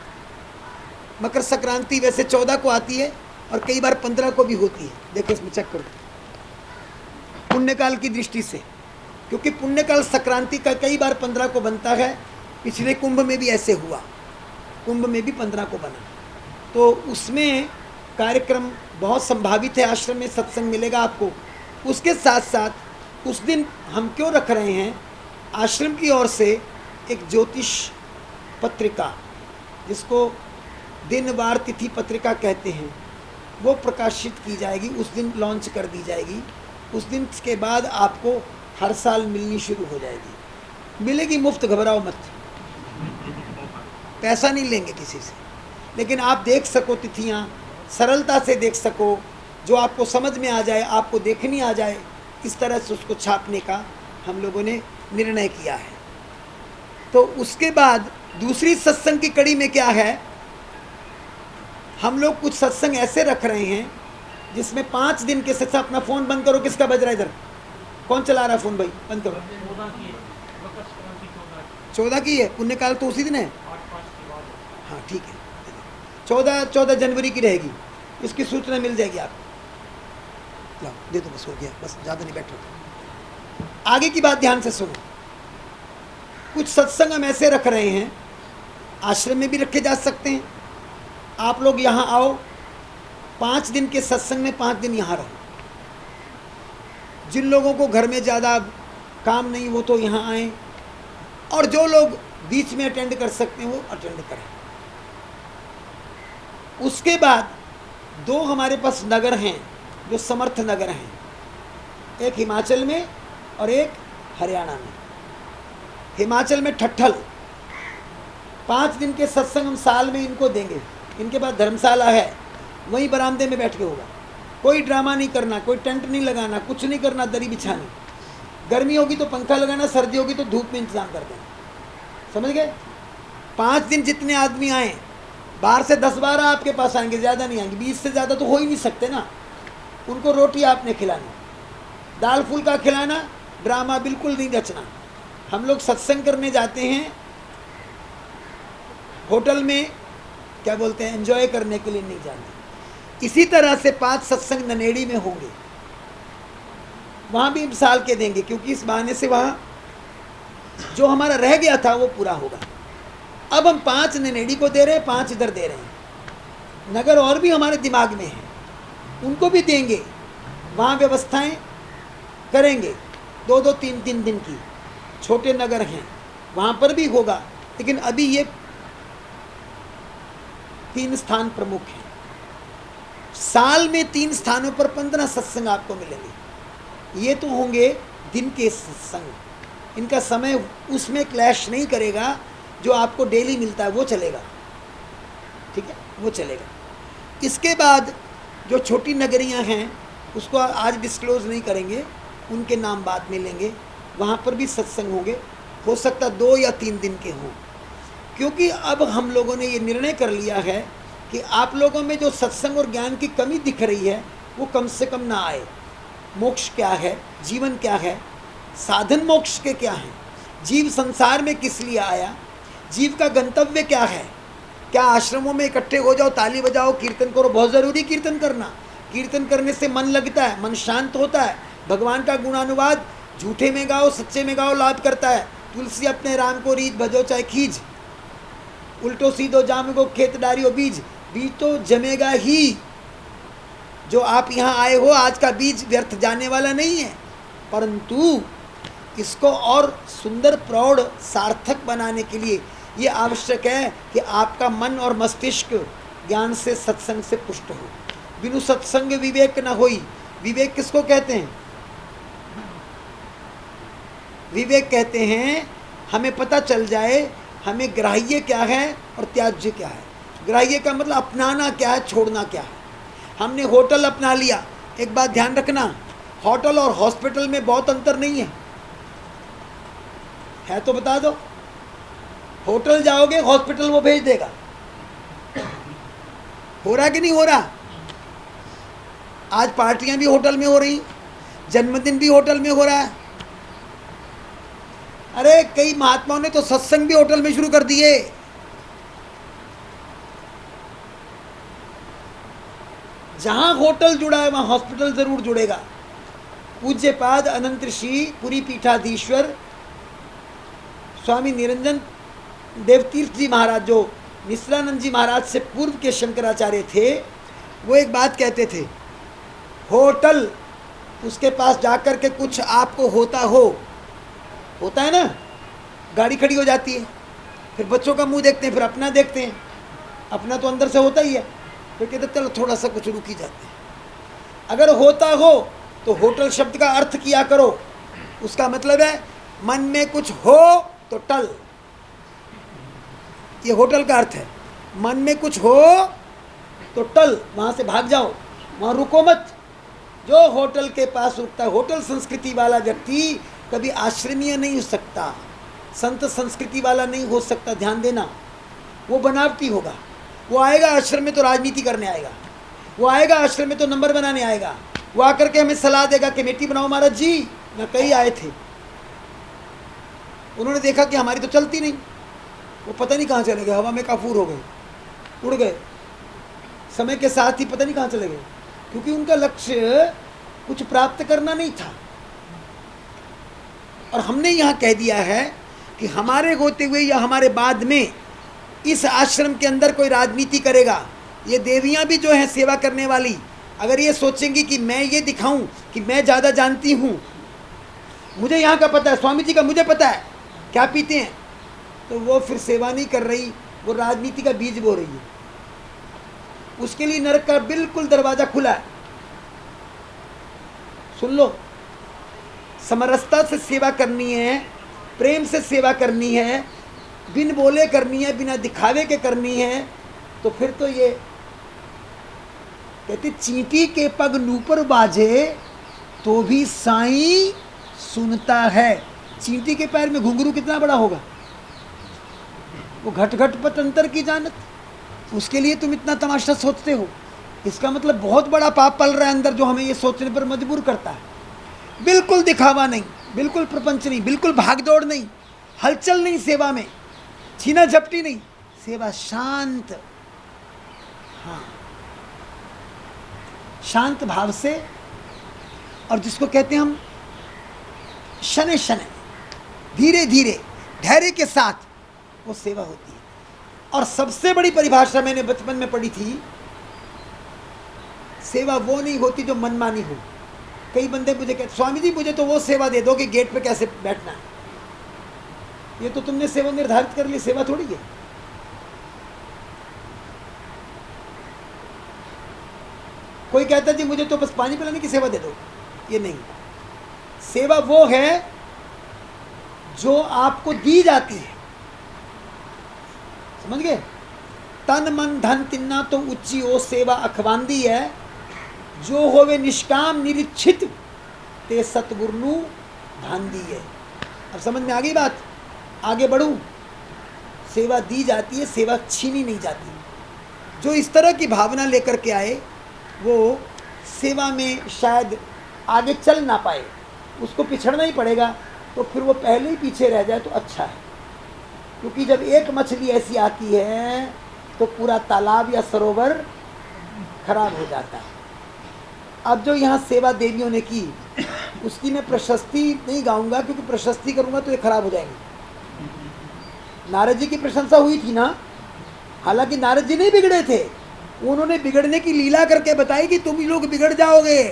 मकर संक्रांति वैसे 14 को आती है और कई बार 15 को भी होती है। देखो इसमें चेक करो पुण्यकाल की दृष्टि से, क्योंकि पुण्यकाल संक्रांति का कई बार 15 को बनता है। पिछले कुंभ में भी ऐसे हुआ, कुंभ में भी 15 को बना। तो उसमें कार्यक्रम बहुत संभावित है, आश्रम में सत्संग मिलेगा आपको। उसके साथ साथ उस दिन हम क्यों रख रहे हैं, आश्रम की ओर से एक ज्योतिष पत्रिका, जिसको दिन वार तिथि पत्रिका कहते हैं, वो प्रकाशित की जाएगी, उस दिन लॉन्च कर दी जाएगी। उस दिन के बाद आपको हर साल मिलनी शुरू हो जाएगी। मिलेगी मुफ्त, घबराओ मत, पैसा नहीं लेंगे किसी से, लेकिन आप देख सको तिथियाँ, सरलता से देख सको, जो आपको समझ में आ जाए, आपको देखनी आ जाए, इस तरह से उसको छापने का हम लोगों ने निर्णय किया है। तो उसके बाद दूसरी सत्संग की कड़ी में क्या है, हम लोग कुछ सत्संग ऐसे रख रहे हैं जिसमें 5 दिन के सत्संग। अपना फ़ोन बंद करो, किसका बज रहा है इधर, कौन चला रहा है फ़ोन भाई, बंद करो। 14 की है, पुण्यकाल तो उसी दिन है। हाँ ठीक है, 14 जनवरी की रहेगी, इसकी सूचना मिल जाएगी आपको। लो दे दो, बस हो गया, बस ज़्यादा नहीं बैठो। आगे की बात ध्यान से सुनो। कुछ सत्संग हम ऐसे रख रहे हैं, आश्रम में भी रखे जा सकते हैं। आप लोग यहाँ आओ, 5 दिन के सत्संग में 5 दिन यहाँ रहो। जिन लोगों को घर में ज़्यादा काम नहीं वो तो यहाँ आएँ, और जो लोग बीच में अटेंड कर सकते हैं वो अटेंड करें। उसके बाद 2 हमारे पास नगर हैं जो समर्थ नगर हैं, एक हिमाचल में और एक हरियाणा में। हिमाचल में ठट्ठल 5 दिन के सत्संग हम साल में इनको देंगे। इनके पास धर्मशाला है, वहीं बरामदे में बैठ के होगा। कोई ड्रामा नहीं करना, कोई टेंट नहीं लगाना, कुछ नहीं करना, दरी बिछानी। गर्मी होगी तो पंखा लगाना, सर्दी होगी तो धूप में इंतजाम कर देना। समझ गए? 5 दिन जितने आदमी आए, बाहर से 10-12 आपके पास आएंगे, ज़्यादा नहीं आएंगे। 20 से ज़्यादा तो हो ही नहीं सकते ना। उनको रोटी आपने खिलानी, दाल फुल्का खिलाना, ड्रामा बिल्कुल नहीं रचना। हम लोग सत्संग करने जाते हैं होटल में, क्या बोलते हैं, एंजॉय करने के लिए नहीं जाते। इसी तरह से 5 सत्संग ननेड़ी में होंगे, वहाँ भी मिसाल के देंगे, क्योंकि इस बहाने से वहाँ जो हमारा रह गया था वो पूरा होगा। अब हम 5 ननेड़ी को दे रहे हैं, 5 इधर दे रहे हैं। नगर और भी हमारे दिमाग में है, उनको भी देंगे, वहाँ व्यवस्थाएं करेंगे 2-2, 3-3 दिन की। छोटे नगर हैं वहाँ पर भी होगा, लेकिन अभी ये 3 स्थान प्रमुख हैं। साल में 3 स्थानों पर 15 सत्संग आपको मिलेंगे। ये तो होंगे दिन के सत्संग, इनका समय उसमें क्लैश नहीं करेगा, जो आपको डेली मिलता है वो चलेगा, ठीक है, वो चलेगा। इसके बाद जो छोटी नगरियां हैं उसको आज डिस्क्लोज नहीं करेंगे, उनके नाम बाद में लेंगे, वहाँ पर भी सत्संग होंगे। हो सकता 2 या 3 दिन के हों, क्योंकि अब हम लोगों ने ये निर्णय कर लिया है कि आप लोगों में जो सत्संग और ज्ञान की कमी दिख रही है वो कम से कम ना आए। मोक्ष क्या है, जीवन क्या है, साधन मोक्ष के क्या हैं, जीव संसार में किस लिए आया, जीव का गंतव्य क्या है। क्या आश्रमों में इकट्ठे हो जाओ, ताली बजाओ, कीर्तन करो? बहुत ज़रूरी कीर्तन करना। कीर्तन करने से मन लगता है, मन शांत होता है, भगवान का गुणानुवाद झूठे में गाओ सच्चे में गाओ लाभ करता है। तुलसी अपने राम को रीत भजो चाहे खींच, उल्टो सीधो जाम को खेत डारियो बीज, बीज तो जमेगा ही। जो आप यहाँ आए हो, आज का बीज व्यर्थ जाने वाला नहीं है, परंतु इसको और सुंदर प्रौढ़ सार्थक बनाने के लिए ये आवश्यक है कि आपका मन और मस्तिष्क ज्ञान से सत्संग से पुष्ट हो। बिनु सत्संग विवेक न होई। विवेक किसको कहते हैं? विवेक कहते हैं हमें पता चल जाए हमें ग्राह्य क्या है और त्याज्य क्या है। ग्राह्य का मतलब अपनाना क्या है, छोड़ना क्या है। हमने होटल अपना लिया, एक बात ध्यान रखना, होटल और हॉस्पिटल में बहुत अंतर नहीं है तो बता दो। होटल जाओगे, हॉस्पिटल वो भेज देगा। हो रहा कि नहीं हो रहा? आज पार्टियां भी होटल में हो रही, जन्मदिन भी होटल में हो रहा है। अरे कई महात्माओं ने तो सत्संग भी होटल में शुरू कर दिए। जहां होटल जुड़ा है वहां हॉस्पिटल जरूर जुड़ेगा। पूज्यपाद अनंत ऋषि पुरी पीठाधीश्वर स्वामी निरंजन देवतीर्थ जी महाराज, जो मिश्रानंद जी महाराज से पूर्व के शंकराचार्य थे, वो एक बात कहते थे, होटल उसके पास जाकर के कुछ आपको होता है ना, गाड़ी खड़ी हो जाती है, फिर बच्चों का मुंह देखते हैं, फिर अपना देखते हैं, अपना तो अंदर से होता ही है, फिर कहते चलो थोड़ा सा कुछ रुक ही जाते हैं। अगर होता हो तो होटल शब्द का अर्थ किया करो। उसका मतलब है मन में कुछ हो तो टल, ये होटल का अर्थ है। मन में कुछ हो तो टल, वहाँ से भाग जाओ, वहाँ रुको मत। जो होटल के पास रुकता है, होटल संस्कृति वाला व्यक्ति कभी आश्रमीय नहीं हो सकता, संत संस्कृति वाला नहीं हो सकता। ध्यान देना, वो बनावटी होगा। वो आएगा आश्रम में तो राजनीति करने आएगा, वो आएगा आश्रम में तो नंबर बनाने आएगा, वो आकर के हमें सलाह देगा कमेटी बनाओ महाराज जी। न कई आए थे, उन्होंने देखा कि हमारी तो चलती नहीं, वो पता नहीं कहाँ चले गए, हवा में काफूर हो गए, उड़ गए, समय के साथ ही पता नहीं कहाँ चले गए, क्योंकि उनका लक्ष्य कुछ प्राप्त करना नहीं था। और हमने यहाँ कह दिया है कि हमारे होते हुए या हमारे बाद में इस आश्रम के अंदर कोई राजनीति करेगा, ये देवियाँ भी जो हैं सेवा करने वाली, अगर ये सोचेंगी कि मैं ये दिखाऊं कि मैं ज़्यादा जानती हूँ, मुझे यहाँ का पता है, स्वामी जी का मुझे पता है क्या पीते हैं, तो वो फिर सेवा नहीं कर रही, वो राजनीति का बीज बो रही है। उसके लिए नरक का बिल्कुल दरवाज़ा खुला है। सुन लो, समरसता से सेवा करनी है, प्रेम से सेवा करनी है, बिन बोले करनी है, बिना दिखावे के करनी है, तो फिर तो ये कहते चींटी के पग नूपर बाजे तो भी साईं सुनता है। चींटी के पैर में घुंघरू कितना बड़ा होगा, वो घट घट पतंतर की जानत, उसके लिए तुम इतना तमाशा सोचते हो। इसका मतलब बहुत बड़ा पाप पल रहा है अंदर, जो हमें ये सोचने पर मजबूर करता है। बिल्कुल दिखावा नहीं, बिल्कुल प्रपंच नहीं, बिल्कुल भागदौड़ नहीं, हलचल नहीं सेवा में, छीना झपटी नहीं, सेवा शांत, हाँ शांत भाव से, और जिसको कहते हैं हम शनै शनै, धीरे धीरे धैर्य के साथ वो सेवा होती है। और सबसे बड़ी परिभाषा मैंने बचपन में पढ़ी थी, सेवा वो नहीं होती जो मनमानी हो। कई बंदे मुझे कहते, स्वामी जी मुझे तो वो सेवा दे दो कि गेट पे कैसे बैठना है। ये तो तुमने सेवा निर्धारित कर ली, सेवा थोड़ी है। कोई कहता जी मुझे तो बस पानी पिलाने की सेवा दे दो, ये नहीं। सेवा वो है जो आपको दी जाती है, समझ गए? तन मन धन तिन्ना तो उच्ची ओ सेवा अखवांदी है, जो होवे निष्काम निरीक्षित ते सतगुरु धांदी है। अब समझ में आ गई बात? आगे बढ़ूं? सेवा दी जाती है, सेवा छीनी नहीं जाती। जो इस तरह की भावना लेकर के आए वो सेवा में शायद आगे चल ना पाए, उसको पिछड़ना ही पड़ेगा। तो फिर वो पहले ही पीछे रह जाए तो अच्छा है, क्योंकि जब एक मछली ऐसी आती है तो पूरा तालाब या सरोवर खराब हो जाता है। अब जो यहाँ सेवा देवियों ने की उसकी मैं प्रशस्ति नहीं गाऊंगा, क्योंकि प्रशस्ति करूंगा तो ये खराब हो जाएंगे। नारद जी की प्रशंसा हुई थी ना, हालांकि नारद जी नहीं बिगड़े थे, उन्होंने बिगड़ने की लीला करके बताई कि तुम लोग बिगड़ जाओगे।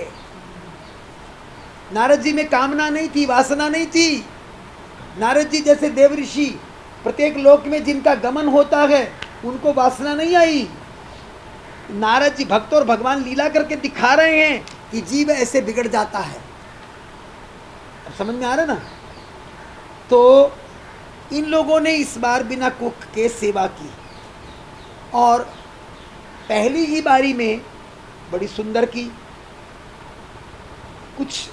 नारद जी में कामना नहीं थी, वासना नहीं थी। नारद जी जैसे देव ऋषि प्रत्येक लोक में जिनका गमन होता है उनको वासना नहीं आई। नारद जी भक्त और भगवान लीला करके दिखा रहे हैं कि जीव ऐसे बिगड़ जाता है। अब समझ में आ रहा ना? तो इन लोगों ने इस बार बिना कुक के सेवा की, और पहली ही बारी में बड़ी सुंदर की। कुछ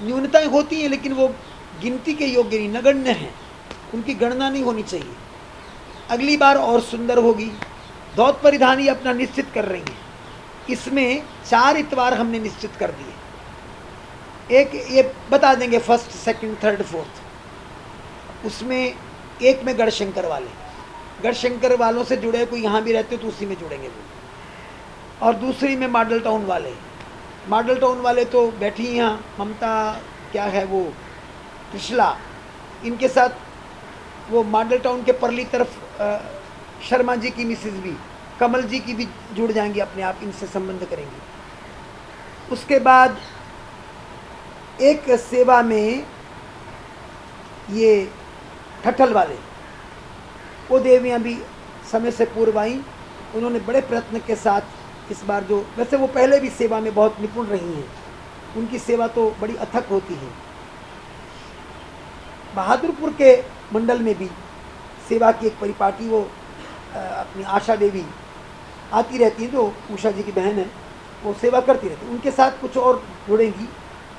न्यूनताएं होती हैं लेकिन वो गिनती के योग्य नहीं, नगण्य हैं, उनकी गणना नहीं होनी चाहिए। अगली बार और सुंदर होगी। धौत परिधानी अपना निश्चित कर रही हैं। इसमें 4 इतवार हमने निश्चित कर दिए। एक ये बता देंगे फर्स्ट, सेकंड, थर्ड, फोर्थ। उसमें एक में गढ़शंकर वाले, गढ़शंकर वालों से जुड़े कोई यहाँ भी रहते हो तो उसी में जुड़ेंगे वो। और दूसरी में मॉडल टाउन वाले, मॉडल टाउन वाले तो बैठी यहाँ ममता क्या है वो त्रिशला, इनके साथ वो मॉडल टाउन के परली तरफ शर्मा जी की मिसेज भी, कमल जी की भी जुड़ जाएंगी अपने आप, इनसे संबंध करेंगे। उसके बाद एक सेवा में ये ठठल वाले, वो देवियाँ भी समय से पूर्व आई। उन्होंने बड़े प्रयत्न के साथ इस बार, जो वैसे वो पहले भी सेवा में बहुत निपुण रही हैं, उनकी सेवा तो बड़ी अथक होती है। बहादुरपुर के मंडल में भी सेवा की एक परिपाटी, वो अपनी आशा देवी आती रहती है, जो उषा जी की बहन है, वो सेवा करती रहती है। उनके साथ कुछ और जुड़ेंगी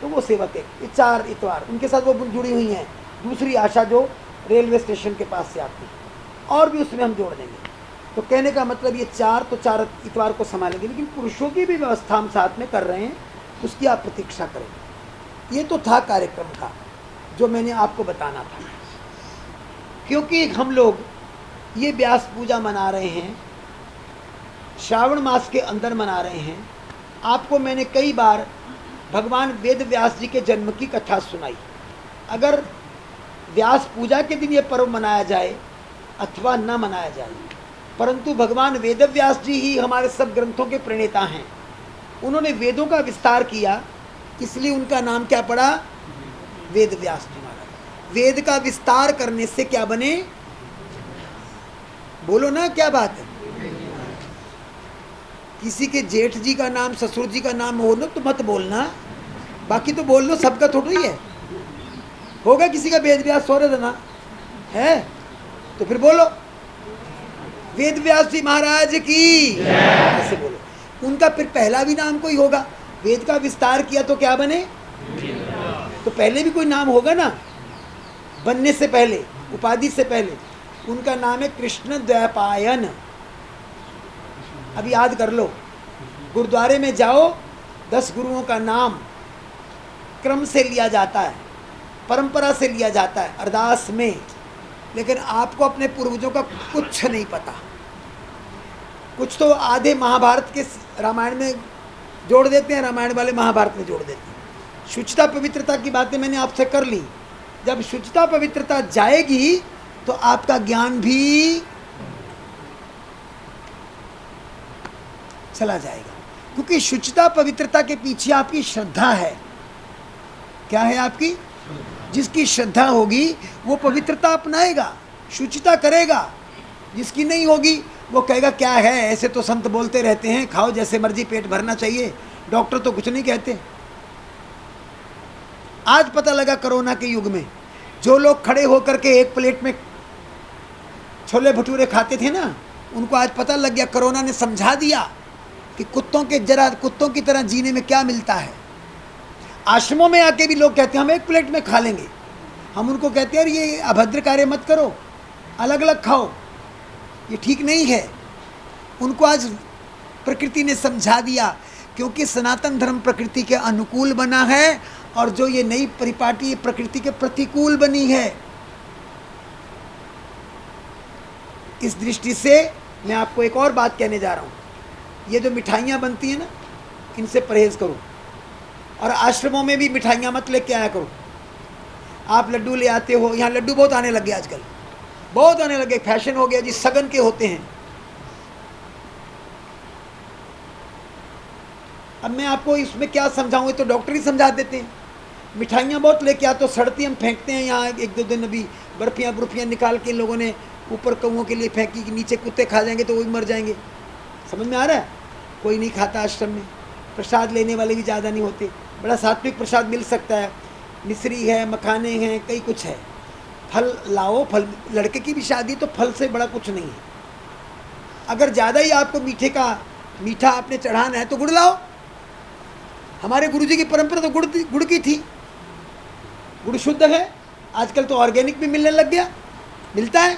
तो वो सेवा के 4 इतवार उनके साथ वो जुड़ी हुई हैं। दूसरी आशा जो रेलवे स्टेशन के पास से आती है, और भी उसमें हम जोड़ देंगे। तो कहने का मतलब ये 4 तो 4 इतवार को संभालेंगे, लेकिन पुरुषों की भी व्यवस्था हम साथ में कर रहे हैं, उसकी आप प्रतीक्षा करें। ये तो था कार्यक्रम का जो मैंने आपको बताना था। क्योंकि हम लोग ये व्यास पूजा मना रहे हैं, श्रावण मास के अंदर मना रहे हैं। आपको मैंने कई बार भगवान वेद व्यास जी के जन्म की कथा सुनाई। अगर व्यास पूजा के दिन ये पर्व मनाया जाए अथवा न मनाया जाए, परंतु भगवान वेद व्यास जी ही हमारे सब ग्रंथों के प्रणेता हैं। उन्होंने वेदों का विस्तार किया, इसलिए उनका नाम क्या पड़ा? वेद व्यास जी महाराज। वेद का विस्तार करने से क्या बने? बोलो ना, क्या बात है? किसी के जेठ जी का नाम, ससुर जी का नाम हो ना तो मत बोलना, बाकी तो बोल लो, सबका थोड़ा ही है। होगा किसी का वेद व्यास सौरद ना है तो फिर बोलो वेद व्यास जी महाराज की, ऐसे बोलो। उनका फिर पहला भी नाम कोई होगा। वेद का विस्तार किया तो क्या बने? तो पहले भी कोई नाम होगा ना, बनने से पहले, उपाधि से पहले। उनका नाम है कृष्ण द्वैपायन। अब याद कर लो, गुरुद्वारे में जाओ, 10 गुरुओं का नाम क्रम से लिया जाता है, परंपरा से लिया जाता है। अरदास में लेकिन आपको अपने पूर्वजों का कुछ नहीं पता। कुछ तो आधे महाभारत के रामायण में जोड़ देते हैं, रामायण वाले महाभारत में जोड़ देते हैं। शुचिता पवित्रता की बातें मैंने आपसे कर ली। जब शुचिता पवित्रता जाएगी तो आपका ज्ञान भी चला जाएगा, क्योंकि शुचिता पवित्रता के पीछे आपकी श्रद्धा है। क्या है आपकी? जिसकी श्रद्धा होगी वो पवित्रता अपनाएगा, शुचिता करेगा। जिसकी नहीं होगी वो कहेगा क्या है, ऐसे तो संत बोलते रहते हैं, खाओ जैसे मर्जी, पेट भरना चाहिए, डॉक्टर तो कुछ नहीं कहते। आज पता लगा कोरोना के युग में जो लोग खड़े होकर के एक प्लेट में छोले भटूरे खाते थे ना, उनको आज पता लग गया, कोरोना ने समझा दिया कि कुत्तों की तरह जीने में क्या मिलता है। आश्रमों में आके भी लोग कहते हैं हम एक प्लेट में खा लेंगे। हम उनको कहते हैं ये अभद्र कार्य मत करो, अलग अलग खाओ, ये ठीक नहीं है। उनको आज प्रकृति ने समझा दिया, क्योंकि सनातन धर्म प्रकृति के अनुकूल बना है और जो ये नई परिपाटी ये प्रकृति के प्रतिकूल बनी है। इस दृष्टि से मैं आपको एक और बात कहने जा रहा हूँ। ये जो मिठाइयाँ बनती हैं ना, इनसे परहेज़ करो, और आश्रमों में भी मिठाइयाँ मत लेके आया करो। आप लड्डू ले आते हो, यहाँ लड्डू बहुत आने लगे आजकल, बहुत आने लगे, फैशन हो गया जी, सगन के होते हैं। अब मैं आपको इसमें क्या समझाऊँ, ये तो डॉक्टर ही समझा देते हैं। मिठाइयाँ बहुत लेके आते हो, सड़ती हम फेंकते हैं। यहाँ एक दो दिन अभी बर्फियाँ निकाल के लोगों ने ऊपर कौओं के लिए फेंकी कि नीचे कुत्ते खा जाएंगे तो वो भी मर जाएंगे। समझ में आ रहा है? कोई नहीं खाता आश्रम में। प्रसाद लेने वाले भी ज़्यादा नहीं होते, बड़ा सात्विक प्रसाद मिल सकता है, मिश्री है, मखाने हैं, कई कुछ है। फल लाओ, फल, लड़के की भी शादी तो फल से बड़ा कुछ नहीं है। अगर ज़्यादा ही आपको मीठा आपने चढ़ाना है तो गुड़ लाओ। हमारे गुरुजी की परंपरा तो गुड़ की थी। गुड़ शुद्ध है, आजकल तो ऑर्गेनिक भी मिलने लग गया, मिलता है।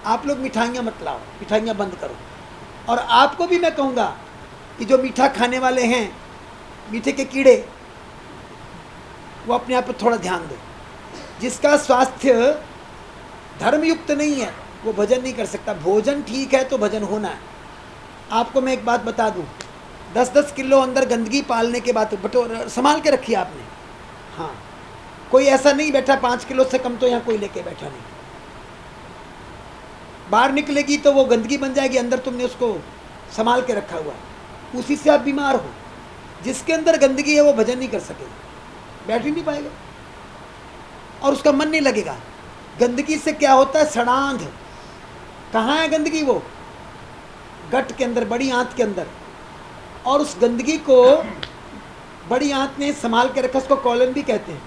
आप लोग मिठाइयाँ मत लाओ, मिठाइयाँ बंद करो। और आपको भी मैं कहूँगा कि जो मीठा खाने वाले हैं, मीठे के कीड़े, वो अपने आप पर थोड़ा ध्यान दो। जिसका स्वास्थ्य धर्मयुक्त नहीं है वो भजन नहीं कर सकता। भोजन ठीक है तो भजन होना है। आपको मैं एक बात बता दूं, 10-10 किलो अंदर गंदगी पालने के बाद बटोर संभाल के रखिए आपने। हाँ, कोई ऐसा नहीं बैठा 5 किलो से कम तो यहाँ कोई लेके बैठा नहीं। बाहर निकलेगी तो वो गंदगी बन जाएगी, अंदर तुमने उसको संभाल के रखा हुआ, उसी से आप बीमार हो। जिसके अंदर गंदगी है वो भजन नहीं कर सकेगा, बैठ ही नहीं पाएगा और उसका मन नहीं लगेगा। गंदगी से क्या होता है? सड़ांध। कहाँ है गंदगी? वो गट के अंदर, बड़ी आंत के अंदर। और उस गंदगी को बड़ी आंत ने संभाल के रखा, उसको कॉलन भी कहते हैं।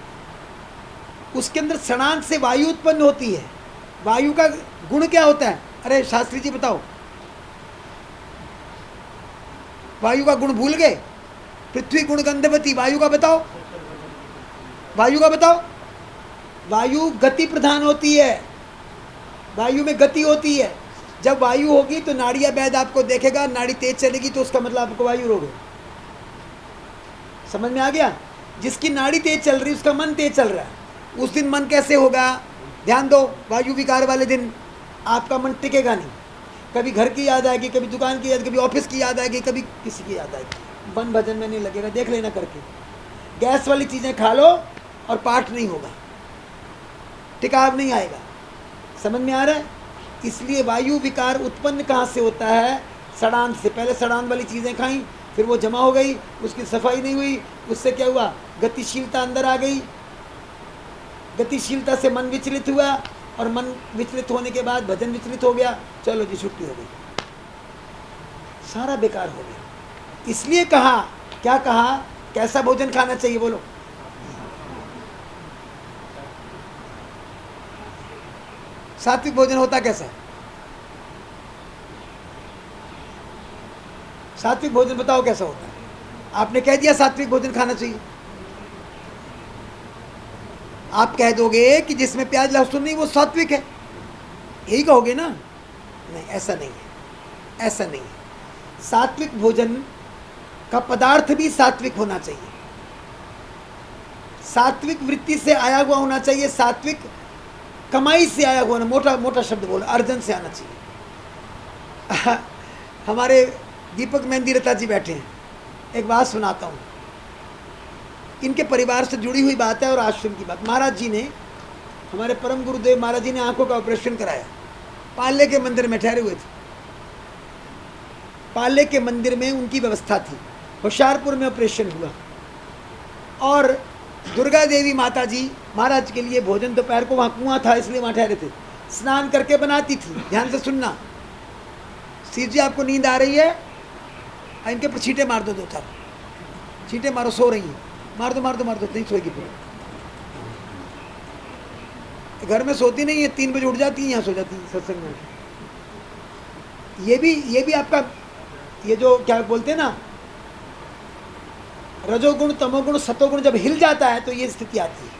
उसके अंदर सड़ांध से वायु उत्पन्न होती है। वायु का गुण क्या होता है? अरे शास्त्री जी बताओ, वायु का गुण भूल गए? पृथ्वी गुण गंधवती, वायु का बताओ, वायु का बताओ। वायु गति प्रधान होती है, वायु में गति होती है। जब वायु होगी तो नाड़िया वैद आपको देखेगा, नाड़ी तेज चलेगी तो उसका मतलब आपको वायु रोग है। समझ में आ गया? जिसकी नाड़ी तेज चल रही है उसका मन तेज चल रहा है, उस दिन मन कैसे होगा? ध्यान दो, वायु विकार वाले दिन आपका मन टिकेगा नहीं। कभी घर की याद आएगी, कभी दुकान की याद, कभी ऑफिस की याद आएगी, कभी किसी की याद आएगी। वन भजन में नहीं लगेगा, देख लेना करके। गैस वाली चीज़ें खा लो और पाठ नहीं होगा, टिकाव नहीं आएगा। समझ में आ रहा है? इसलिए वायु विकार उत्पन्न कहाँ से होता है? सड़ांध से। पहले सड़ांध वाली चीज़ें खाई, फिर वो जमा हो गई, उसकी सफाई नहीं हुई, उससे क्या हुआ? गतिशीलता अंदर आ गई। गतिशीलता से मन विचलित हुआ और मन विचलित होने के बाद भजन विचलित हो गया। चलो जी, छुट्टी हो गई, सारा बेकार हो गया। इसलिए कहा, क्या कहा? कैसा भोजन खाना चाहिए? बोलो। सात्विक भोजन होता कैसा है? सात्विक भोजन बताओ कैसा होता है? आपने कह दिया सात्विक भोजन खाना चाहिए। आप कह दोगे कि जिसमें प्याज लहसुन नहीं वो सात्विक है, यही कहोगे ना? नहीं, ऐसा नहीं है, ऐसा नहीं है। सात्विक भोजन का पदार्थ भी सात्विक होना चाहिए, सात्विक वृत्ति से आया हुआ होना चाहिए, सात्विक कमाई से आया हुआ ना, मोटा मोटा शब्द बोलो, अर्जन से आना चाहिए। हमारे दीपक मेहंदी रता जी बैठे हैं, एक बात सुनाता हूँ, इनके परिवार से जुड़ी हुई बात है और आश्रम की बात। महाराज जी ने, हमारे परम गुरुदेव महाराज जी ने आंखों का ऑपरेशन कराया, पाले के मंदिर में ठहरे हुए थे। पाले के मंदिर में उनकी व्यवस्था थी, होशियारपुर में ऑपरेशन हुआ और दुर्गा देवी माता जी महाराज के लिए भोजन दोपहर को, वहाँ कुआं था इसलिए वहाँ ठहरे थे, स्नान करके बनाती थी। ध्यान से सुनना, सीत जी आपको नींद आ रही है, इनके पर छींटे मार दो, 2-4 छींटे मारो, सो रही हैं, मार दो मार दो मार दो, नहीं सोएगी फिर। घर में सोती नहीं है, 3 बजे उठ जाती है, यहाँ सो जाती है सत्संग में। ये भी आपका, ये जो क्या बोलते हैं ना, रजोगुण तमोगुण सतोगुण जब हिल जाता है तो ये स्थिति आती है।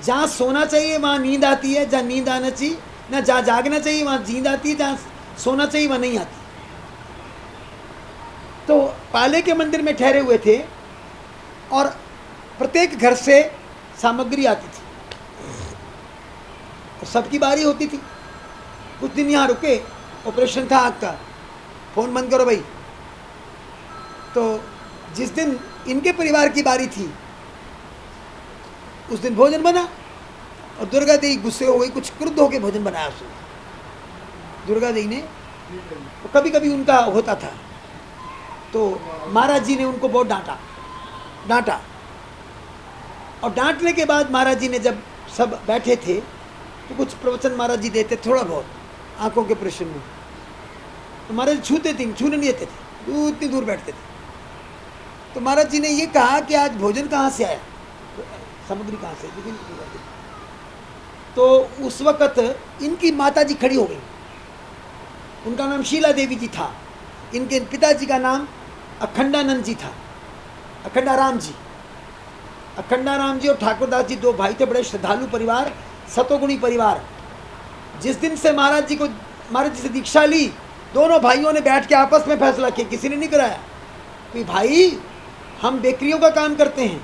जहाँ सोना चाहिए वहाँ नींद आती है, जहाँ नींद आना चाहिए ना, जहाँ जागना चाहिए वहाँ नींद आती है, जहाँ सोना चाहिए वहाँ नहीं आती। तो पाले के मंदिर में ठहरे हुए थे और प्रत्येक घर से सामग्री आती थी और सबकी बारी होती थी। कुछ दिन यहाँ रुके, ऑपरेशन था आँख का, फ़ोन बंद करो भाई। तो जिस दिन इनके परिवार की बारी थी उस दिन भोजन बना और दुर्गा देवी गुस्से हो गई, कुछ क्रुद्ध होकर भोजन बनाया उसने। दुर्गा देवी ने, तो कभी कभी उनका होता था, तो महाराज जी ने उनको बहुत डांटा और डांटने के बाद महाराज जी ने, जब सब बैठे थे तो कुछ प्रवचन महाराज जी देते थोड़ा बहुत आंखों के प्रश्न में, तो महाराज छूने नहीं देते थे, इतनी दूर बैठते थे। तो महाराज जी ने ये कहा कि आज भोजन कहाँ से आया, सामग्री कहाँ से, लेकिन तो उस वक़्त इनकी माता जी खड़ी हो गई। उनका नाम शीला देवी जी था, इनके पिताजी का नाम अखंडानंद जी था, अखंडाराम जी और ठाकुरदास जी 2 भाई थे, बड़े श्रद्धालु परिवार, सतोगुणी परिवार। जिस दिन से महाराज जी से दीक्षा ली, दोनों भाइयों ने बैठ के आपस में फैसला किया, किसी ने नहीं कराया कि भाई हम बेकरियों का काम करते हैं,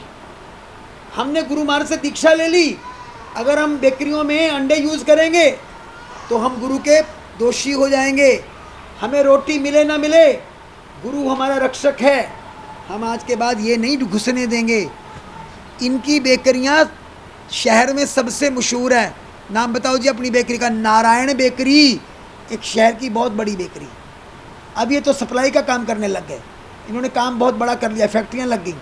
हमने गुरु महाराज से दीक्षा ले ली, अगर हम बेकरियों में अंडे यूज़ करेंगे तो हम गुरु के दोषी हो जाएंगे। हमें रोटी मिले ना मिले, गुरु हमारा रक्षक है, हम आज के बाद ये नहीं घुसने देंगे। इनकी बेकरियां शहर में सबसे मशहूर है। नाम बताओ जी अपनी बेकरी का। नारायण बेकरी, एक शहर की बहुत बड़ी बेकरी। अब ये तो सप्लाई का काम करने लग गए, इन्होंने काम बहुत बड़ा कर लिया, फैक्ट्रियां लग गई।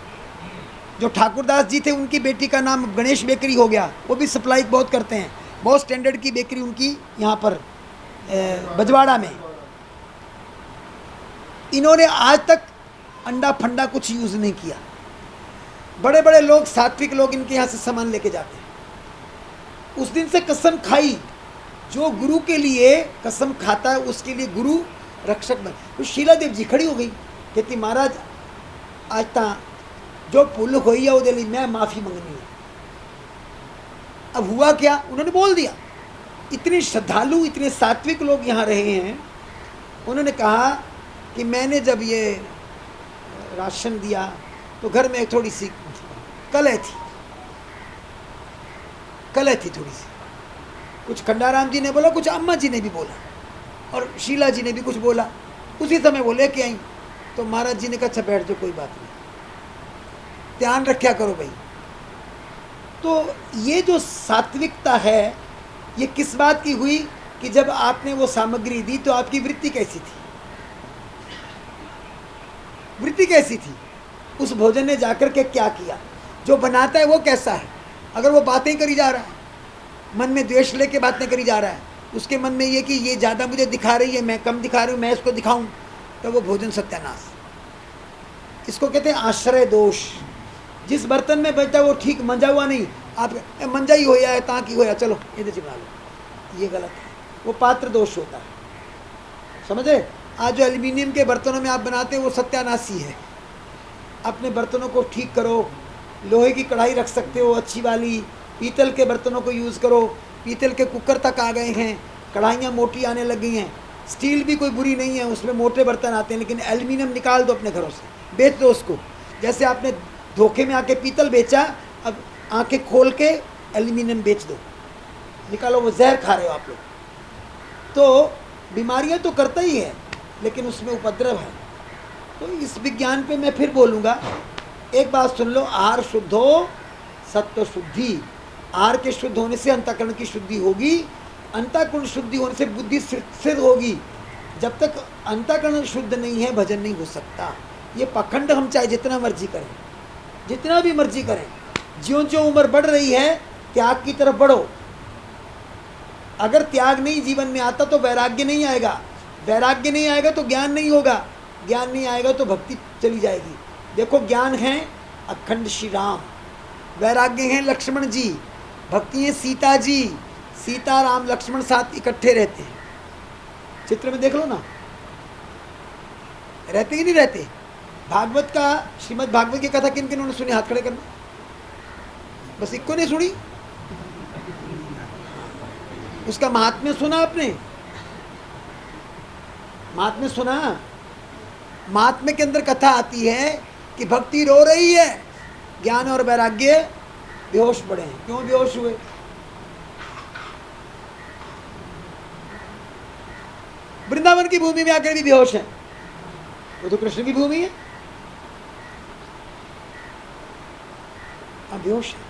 जो ठाकुरदास जी थे उनकी बेटी का नाम गणेश बेकरी हो गया, वो भी सप्लाई बहुत करते हैं, बहुत स्टैंडर्ड की बेकरी उनकी यहाँ पर बजवाड़ा में। इन्होंने आज तक अंडा फंडा कुछ यूज़ नहीं किया। बड़े बड़े लोग, सात्विक लोग इनके यहाँ से सामान लेके जाते हैं। उस दिन से कसम खाई, जो गुरु के लिए कसम खाता है उसके लिए गुरु रक्षक बन। तो शीला देव जी खड़ी हो गई, कहती महाराज आज ता जो भुल हुई है वो मैं माफ़ी मंगनी है। अब हुआ क्या, उन्होंने बोल दिया। इतने श्रद्धालु, इतने सात्विक लोग यहाँ रहे हैं, उन्होंने कहा कि मैंने जब ये राशन दिया तो घर में थोड़ी सी कलह थी थोड़ी सी। कुछ खंडाराम जी ने बोला, कुछ अम्मा जी ने भी बोला और शीला जी ने भी कुछ बोला। उसी समय वो लेके आई तो महाराज जी ने कहा अच्छा बैठ जाओ, कोई बात नहीं, ध्यान रखा करो भाई। तो ये जो सात्विकता है ये किस बात की हुई कि जब आपने वो सामग्री दी तो आपकी वृत्ति कैसी थी, वृत्ति कैसी थी, उस भोजन ने जाकर के क्या किया, जो बनाता है वो कैसा है। अगर वो बातें करी जा रहा है, मन में द्वेष लेके बातें करी जा रहा है, उसके मन में ये कि ये ज़्यादा मुझे दिखा रही है, मैं कम दिखा रही हूँ, मैं इसको दिखाऊं, तो वो भोजन सत्यानाश। इसको कहते हैं आश्रय दोष। जिस बर्तन में बचता है वो ठीक मंजा हुआ नहीं, आप मंजा ही होया है, ताकि होया, चलो इधर से बना लो, ये गलत है, वो पात्र दोष होता है, समझे। आज जो एल्युमिनियम के बर्तनों में आप बनाते हैं वो सत्यानाशी है। अपने बर्तनों को ठीक करो, लोहे की कढ़ाई रख सकते हो अच्छी वाली, पीतल के बर्तनों को यूज़ करो। पीतल के कुकर तक आ गए हैं, कढ़ाइयाँ मोटी आने लग गई हैं। स्टील भी कोई बुरी नहीं है, उसमें मोटे बर्तन आते हैं, लेकिन एल्युमिनियम निकाल दो अपने घरों से, बेच दो उसको। जैसे आपने धोखे में आके पीतल बेचा, अब आंखें खोल के एल्युमिनियम बेच दो, निकालो, वो जहर खा रहे हो आप लोग। तो बीमारियां तो करता ही है, लेकिन उसमें उपद्रव है। तो इस विज्ञान पे मैं फिर बोलूँगा, एक बात सुन लो, आहार शुद्ध हो, सत्व शुद्धि। आहार के शुद्ध होने से अंतःकरण की शुद्धि होगी, अंतःकरण शुद्धि होने से बुद्धि सिद्ध होगी। जब तक अंतःकरण शुद्ध नहीं है, भजन नहीं हो सकता। ये पखंड हम चाहे जितना मर्जी करें, जितना भी मर्जी करें, ज्यों ज्यों उम्र बढ़ रही है, त्याग की तरफ बढ़ो। अगर त्याग नहीं जीवन में आता तो वैराग्य नहीं आएगा, वैराग्य नहीं आएगा तो ज्ञान नहीं होगा, ज्ञान नहीं आएगा तो भक्ति चली जाएगी। देखो, ज्ञान है अखंड श्री राम, वैराग्य हैं लक्ष्मण जी, भक्ति है सीता जी। सीता राम लक्ष्मण साथ इकट्ठे रहते हैं, चित्र में देख लो ना, रहते ही नहीं रहते। भागवत का, श्रीमद् भागवत की कथा किन किन ने सुनी? हाथ खड़े करना। बस इक्को ने सुनी? उसका महात्म्य सुना आपने? महात्म्य सुना? महात्म्य के अंदर कथा आती है कि भक्ति रो रही है, ज्ञान और वैराग्य बेहोश पड़े हैं। क्यों बेहोश हुए? वृंदावन की भूमि में आकर भी बेहोश है, वो तो कृष्ण की भूमि है, अब बेहोश है।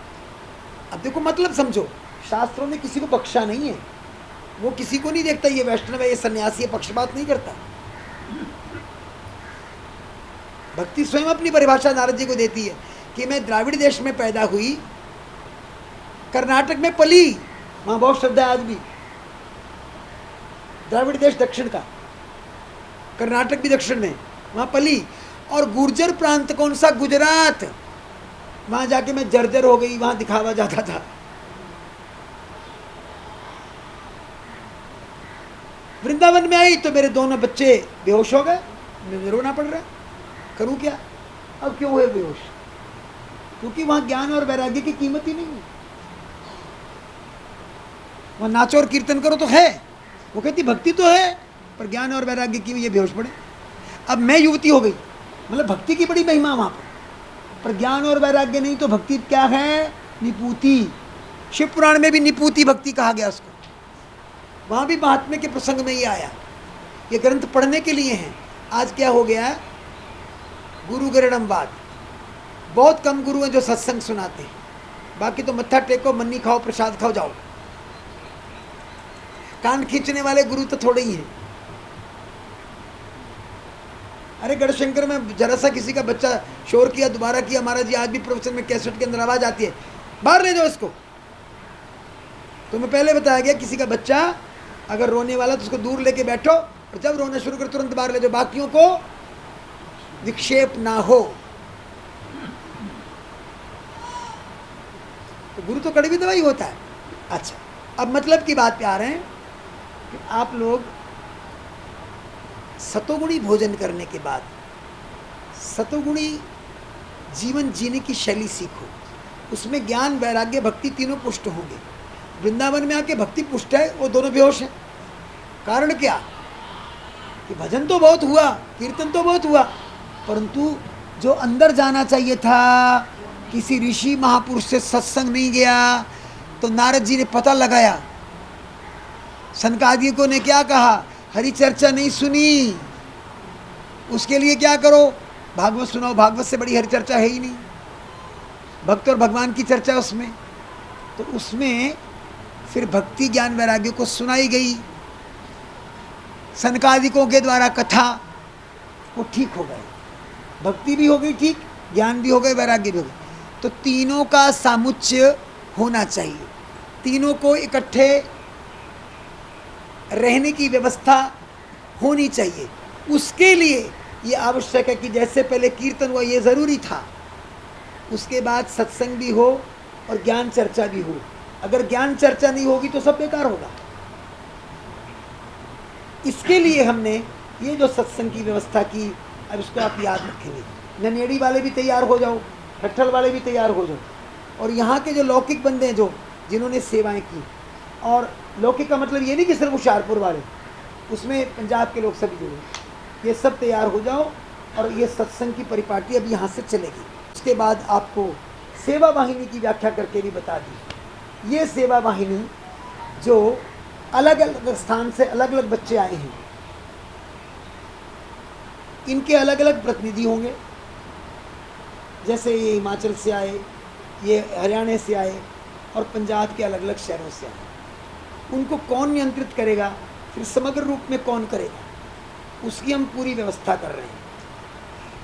अब देखो, मतलब समझो, शास्त्रों ने किसी को बख्शा नहीं है, वो किसी को नहीं देखता ये वैष्णव है, ये सन्यासी है, पक्षपात नहीं करता। भक्ति स्वयं अपनी परिभाषा नारद जी को देती है कि मैं द्राविड़ देश में पैदा हुई, कर्नाटक में पली, वहां बहुत श्रद्धा है आज भी। द्राविड़ देश दक्षिण का, कर्नाटक भी दक्षिण में, वहां पली। और गुर्जर प्रांत कौन सा? गुजरात। वहां जाके मैं जर्जर हो गई, वहां दिखावा जाता था। वृंदावन में आई तो मेरे दोनों बच्चे बेहोश हो गए, मुझे रोना पड़ रहा है, करूं क्या? अब क्यों हुए बेहोश? क्योंकि वहां ज्ञान और वैराग्य की कीमत ही नहीं है। वहां नाचो और कीर्तन करो तो है, वो कहती भक्ति तो है, पर ज्ञान और वैराग्य की ये बेहोश पड़े। अब मैं युवती हो गई, मतलब भक्ति की बड़ी महिमा वहां पर ज्ञान और वैराग्य नहीं, तो भक्ति क्या है? निपूति। शिव पुराण में भी निपूति भक्ति कहा गया उसको, वहां भी महात्म्य के प्रसंग में ही आया। ये ग्रंथ पढ़ने के लिए हैं। आज क्या हो गया? गुरु गरणमवाद। बहुत कम गुरु हैं जो सत्संग सुनाते हैं, बाकी तो मत्था टेको, मन्नी खाओ, प्रसाद खाओ, जाओ। कान खींचने वाले गुरु तो थोड़े ही हैं। अरे गढ़शंकर में जरा सा किसी का बच्चा शोर किया, दोबारा किया, महाराज जी आज भी प्रवचन में कैसेट के अंदर आवाज आती है, बाहर ले जाओ इसको। तो मैं पहले बताया गया, किसी का बच्चा अगर रोने वाला तो उसको दूर लेके बैठो, और जब रोना शुरू कर तुरंत बाहर ले जाओ, बाकियों को विक्षेप ना हो। तो गुरु तो कड़वी दवाई होता है। अच्छा, अब मतलब की बात पे आ रहे हैं कि आप लोग सतोगुणी भोजन करने के बाद सतोगुणी जीवन जीने की शैली सीखो, उसमें ज्ञान वैराग्य भक्ति तीनों पुष्ट होंगे। वृंदावन में आके भक्ति पुष्ट है, वो दोनों बेहोश हैं। कारण क्या? कि भजन तो बहुत हुआ, कीर्तन तो बहुत हुआ, परंतु जो अंदर जाना चाहिए था, किसी ऋषि महापुरुष से सत्संग नहीं गया। तो नारद जी ने पता लगाया, सनकादिकों ने क्या कहा? हरि चर्चा नहीं सुनी, उसके लिए क्या करो? भागवत सुनाओ। भागवत से बड़ी हरि चर्चा है ही नहीं, भक्त और भगवान की चर्चा उसमें। तो उसमें फिर भक्ति ज्ञान वैराग्य को सुनाई गई, सनकादिकों के द्वारा कथा, वो ठीक हो गए, भक्ति भी हो गई ठीक, ज्ञान भी हो गए, वैराग्य भी हो गए। तो तीनों का सामुच्य होना चाहिए, तीनों को इकट्ठे रहने की व्यवस्था होनी चाहिए। उसके लिए ये आवश्यक है कि जैसे पहले कीर्तन हुआ, ये ज़रूरी था, उसके बाद सत्संग भी हो और ज्ञान चर्चा भी हो। अगर ज्ञान चर्चा नहीं होगी तो सब बेकार होगा। इसके लिए हमने ये जो सत्संग की व्यवस्था की, अब इसको आप याद रखेंगे। ननेड़ी वाले भी तैयार हो जाओ, ठट्ठल वाले भी तैयार हो जाओ, और यहाँ के जो लौकिक बंदे हैं, जो जिन्होंने सेवाएं की, और लौकिक का मतलब ये नहीं कि सिर्फ हुशियारपुर वाले, उसमें पंजाब के लोग सभी जुड़े, ये सब तैयार हो जाओ। और ये सत्संग की परिपाटी अब यहाँ से चलेगी। उसके बाद आपको सेवा वाहिनी की व्याख्या करके भी बता दी। ये सेवा वाहिनी जो अलग अलग स्थान से अलग अलग बच्चे आए हैं, इनके अलग अलग प्रतिनिधि होंगे। जैसे ये हिमाचल से आए, ये हरियाणा से आए और पंजाब के अलग अलग शहरों से आए। उनको कौन नियंत्रित करेगा, फिर समग्र रूप में कौन करेगा, उसकी हम पूरी व्यवस्था कर रहे हैं।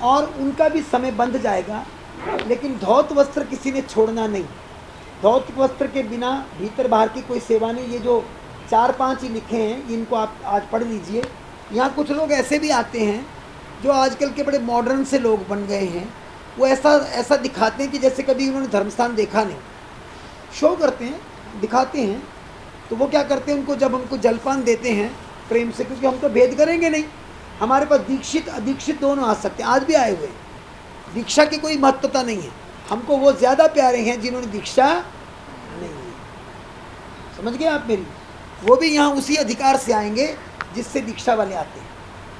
और उनका भी समय बंध जाएगा, लेकिन धौत वस्त्र किसी ने छोड़ना नहीं। धौत वस्त्र के बिना भीतर बाहर की कोई सेवा नहीं। ये जो 4-5 ही लिखे हैं, इनको आप आज पढ़ लीजिए। यहाँ कुछ लोग ऐसे भी आते हैं जो आजकल के बड़े मॉडर्न से लोग बन गए हैं। वो ऐसा दिखाते हैं कि जैसे कभी उन्होंने धर्मस्थान देखा नहीं। शो करते हैं, दिखाते हैं। तो वो क्या करते हैं, उनको जब हमको जलपान देते हैं प्रेम से, क्योंकि हम तो भेद करेंगे नहीं, हमारे पास दीक्षित अदीक्षित दोनों आ सकते हैं। आज भी आए हुए, दीक्षा की कोई महत्वता नहीं है। हमको वो ज़्यादा प्यारे हैं जिन्होंने दीक्षा नहीं है। समझ गए आप मेरी? वो भी यहाँ उसी अधिकार से आएंगे जिससे दीक्षा वाले आते हैं।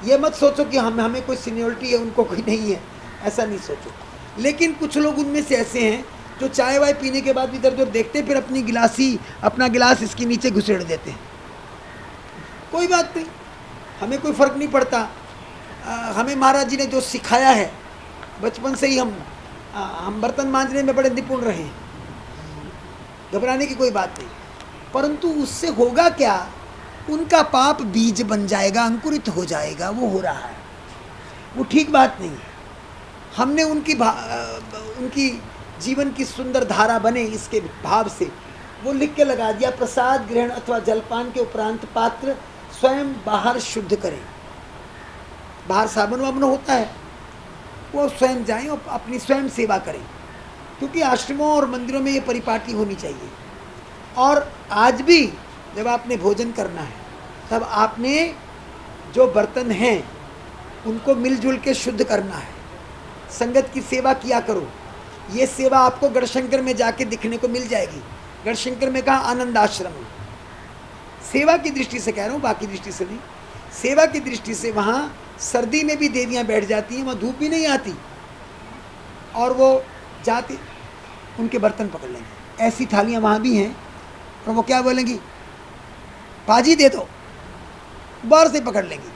ये मत सोचो कि हमें कोई सीनियरिटी है, उनको कोई नहीं है, ऐसा नहीं सोचो। लेकिन कुछ लोग उनमें से ऐसे हैं जो चाय वाय पीने के बाद इधर उधर देखते, फिर अपना गिलास इसके नीचे घुसेड़ देते हैं। कोई बात नहीं, हमें कोई फ़र्क नहीं पड़ता। हमें महाराज जी ने जो सिखाया है, बचपन से ही हम बर्तन मांजने में बड़े निपुण रहे हैं, घबराने की कोई बात नहीं। परंतु उससे होगा क्या, उनका पाप बीज बन जाएगा, अंकुरित हो जाएगा। वो हो रहा है, वो ठीक बात नहीं है। हमने उनकी जीवन की सुंदर धारा बने इसके भाव से वो लिख के लगा दिया, प्रसाद ग्रहण अथवा जलपान के उपरांत पात्र स्वयं बाहर शुद्ध करें। बाहर साबुन वाबुन होता है, वो स्वयं जाएं और अपनी स्वयं सेवा करें, क्योंकि आश्रमों और मंदिरों में ये परिपाटी होनी चाहिए। और आज भी जब आपने भोजन करना है, तब आपने जो बर्तन हैं उनको मिलजुल के शुद्ध करना है। संगत की सेवा किया करो। ये सेवा आपको गढ़शंकर में जाके दिखने को मिल जाएगी। गढ़शंकर में कहा आनंद आश्रम, सेवा की दृष्टि से कह रहा हूँ, बाकी दृष्टि से नहीं। सेवा की दृष्टि से वहाँ सर्दी में भी देवियाँ बैठ जाती हैं, वहाँ धूप भी नहीं आती, और वो जाते उनके बर्तन पकड़ लेंगे। ऐसी थालियाँ वहाँ भी हैं, और वो क्या बोलेंगी, पाजी दे दो, बाहर से पकड़ लेंगी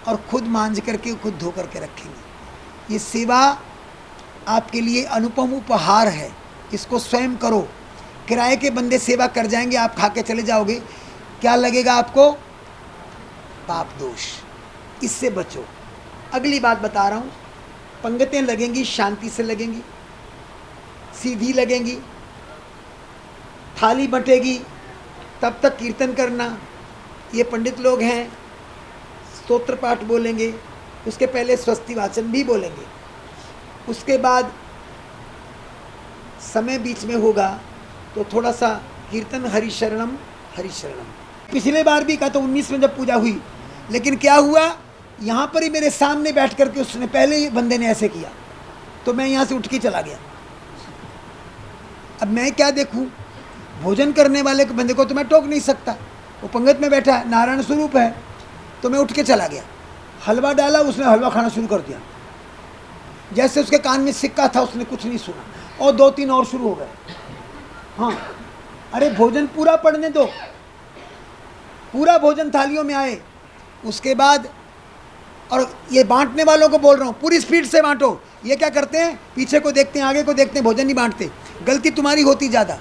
और खुद मांझ करके खुद धो करके रखेंगी। ये सेवा आपके लिए अनुपम उपहार है, इसको स्वयं करो। किराए के बंदे सेवा कर जाएंगे, आप खा के चले जाओगे, क्या लगेगा आपको, पाप दोष। इससे बचो। अगली बात बता रहा हूँ, पंगतें लगेंगी शांति से लगेंगी, सीधी लगेंगी, थाली बटेगी, तब तक कीर्तन करना। ये पंडित लोग हैं, स्तोत्र पाठ बोलेंगे, उसके पहले स्वस्ति वाचन भी बोलेंगे, उसके बाद समय बीच में होगा तो थोड़ा सा कीर्तन हरि शरणम हरि शरणम। पिछले बार भी कहा तो 19 में जब पूजा हुई, लेकिन क्या हुआ, यहाँ पर ही मेरे सामने बैठ करके उसने पहले ही बंदे ने ऐसे किया, तो मैं यहाँ से उठ के चला गया। अब मैं क्या देखूँ, भोजन करने वाले के बंदे को तो मैं टोक नहीं सकता, वो पंगत में बैठा है, नारायण स्वरूप है, तो मैं उठ के चला गया। हलवा डाला, उसने हलवा खाना शुरू कर दिया। जैसे उसके कान में सिक्का था, उसने कुछ नहीं सुना, और 2-3 और शुरू हो गए। हाँ, अरे भोजन पूरा पड़ने दो, पूरा भोजन थालियों में आए। उसके बाद, और ये बांटने वालों को बोल रहा हूँ, पूरी स्पीड से बांटो। ये क्या करते हैं, पीछे को देखते हैं, आगे को देखते हैं, भोजन नहीं बांटते। गलती तुम्हारी होती ज़्यादा।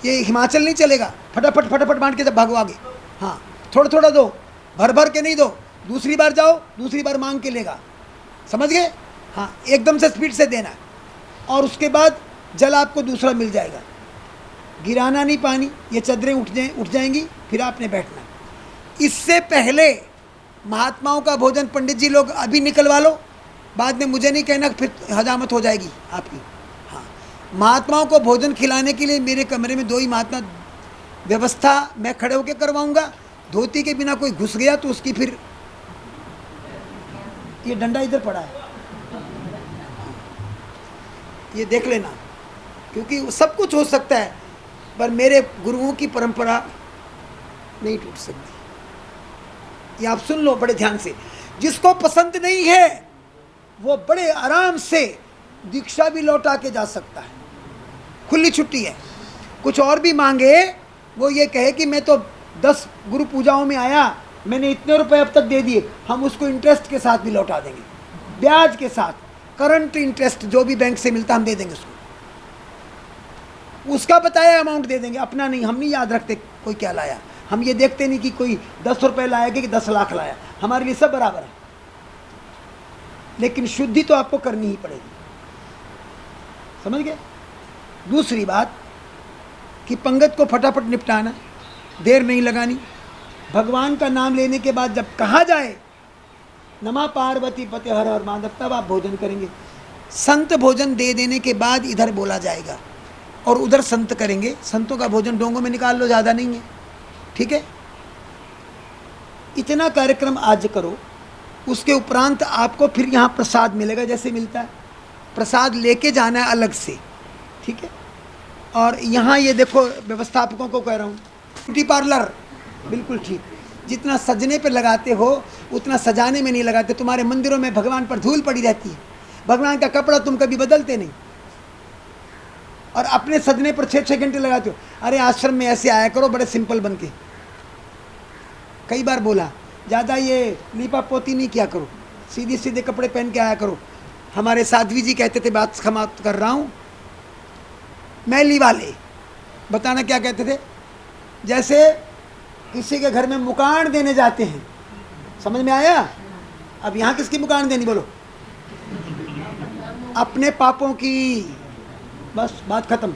ये हिमाचल नहीं चलेगा, फटाफट फटाफट बांट के जब भागो आगे। हाँ, थोड़ा थोड़ा दो, भर भर के नहीं दो। दूसरी बार जाओ, दूसरी बार मांग के लेगा, समझ गए? हाँ, एकदम से स्पीड से देना, और उसके बाद जल आपको दूसरा मिल जाएगा। गिराना नहीं पानी, ये चदरें उठ जाएंगी, फिर आपने बैठना। इससे पहले महात्माओं का भोजन पंडित जी लोग अभी निकलवा लो, बाद में मुझे नहीं कहना, फिर हजामत हो जाएगी आपकी। हाँ, महात्माओं को भोजन खिलाने के लिए मेरे कमरे में 2 ही महात्मा, व्यवस्था मैं खड़े होकर करवाऊंगा। धोती के बिना कोई घुस गया तो उसकी फिर, ये डंडा इधर पड़ा है, ये देख लेना, क्योंकि सब कुछ हो सकता है, पर मेरे गुरुओं की परंपरा नहीं टूट सकती। ये आप सुन लो बड़े ध्यान से। जिसको पसंद नहीं है वो बड़े आराम से दीक्षा भी लौटा के जा सकता है, खुली छुट्टी है। कुछ और भी मांगे वो ये कहे कि मैं तो 10 गुरु पूजाओं में आया, मैंने इतने रुपए अब तक दे दिए, हम उसको इंटरेस्ट के साथ भी लौटा देंगे, ब्याज के साथ, करंट इंटरेस्ट जो भी बैंक से मिलता हम दे देंगे उसको, उसका बताया अमाउंट दे देंगे, अपना नहीं। हम नहीं याद रखते कोई क्या लाया, हम ये देखते नहीं कि कोई 10 रुपए लाया कि 10 लाख लाया, हमारे लिए सब बराबर है। लेकिन शुद्धि तो आपको करनी ही पड़ेगी, समझ गए। दूसरी बात कि पंगत को फटाफट निपटाना, देर नहीं लगानी। भगवान का नाम लेने के बाद जब कहा जाए नमा पार्वती पते हर हर माधव, तब आप भोजन करेंगे। संत भोजन दे देने के बाद इधर बोला जाएगा और उधर संत करेंगे। संतों का भोजन डोंगों में निकाल लो, ज़्यादा नहीं है, ठीक है। इतना कार्यक्रम आज करो, उसके उपरांत आपको फिर यहाँ प्रसाद मिलेगा, जैसे मिलता है प्रसाद लेके जाना है अलग से, ठीक है। और यहाँ ये देखो, व्यवस्थापकों को कह रहा हूँ, ब्यूटी पार्लर बिल्कुल ठीक, जितना सजने पे लगाते हो उतना सजाने में नहीं लगाते। तुम्हारे मंदिरों में भगवान पर धूल पड़ी रहती है, भगवान का कपड़ा तुम कभी बदलते नहीं, और अपने सजने पर 6-6 घंटे लगाते हो। अरे आश्रम में ऐसे आया करो, बड़े सिंपल बन के। कई बार बोला, ज़्यादा ये लीपा पोती नहीं किया करो, सीधे सीधे कपड़े पहन के आया करो। हमारे साध्वी जी कहते थे, बात समाप्त कर रहा हूँ, मैली वाले बताना क्या कहते थे, जैसे किसी के घर में मुकान देने जाते हैं, समझ में आया। अब यहाँ किसकी मुकान देनी, बोलो, अपने पापों की, बस बात खत्म।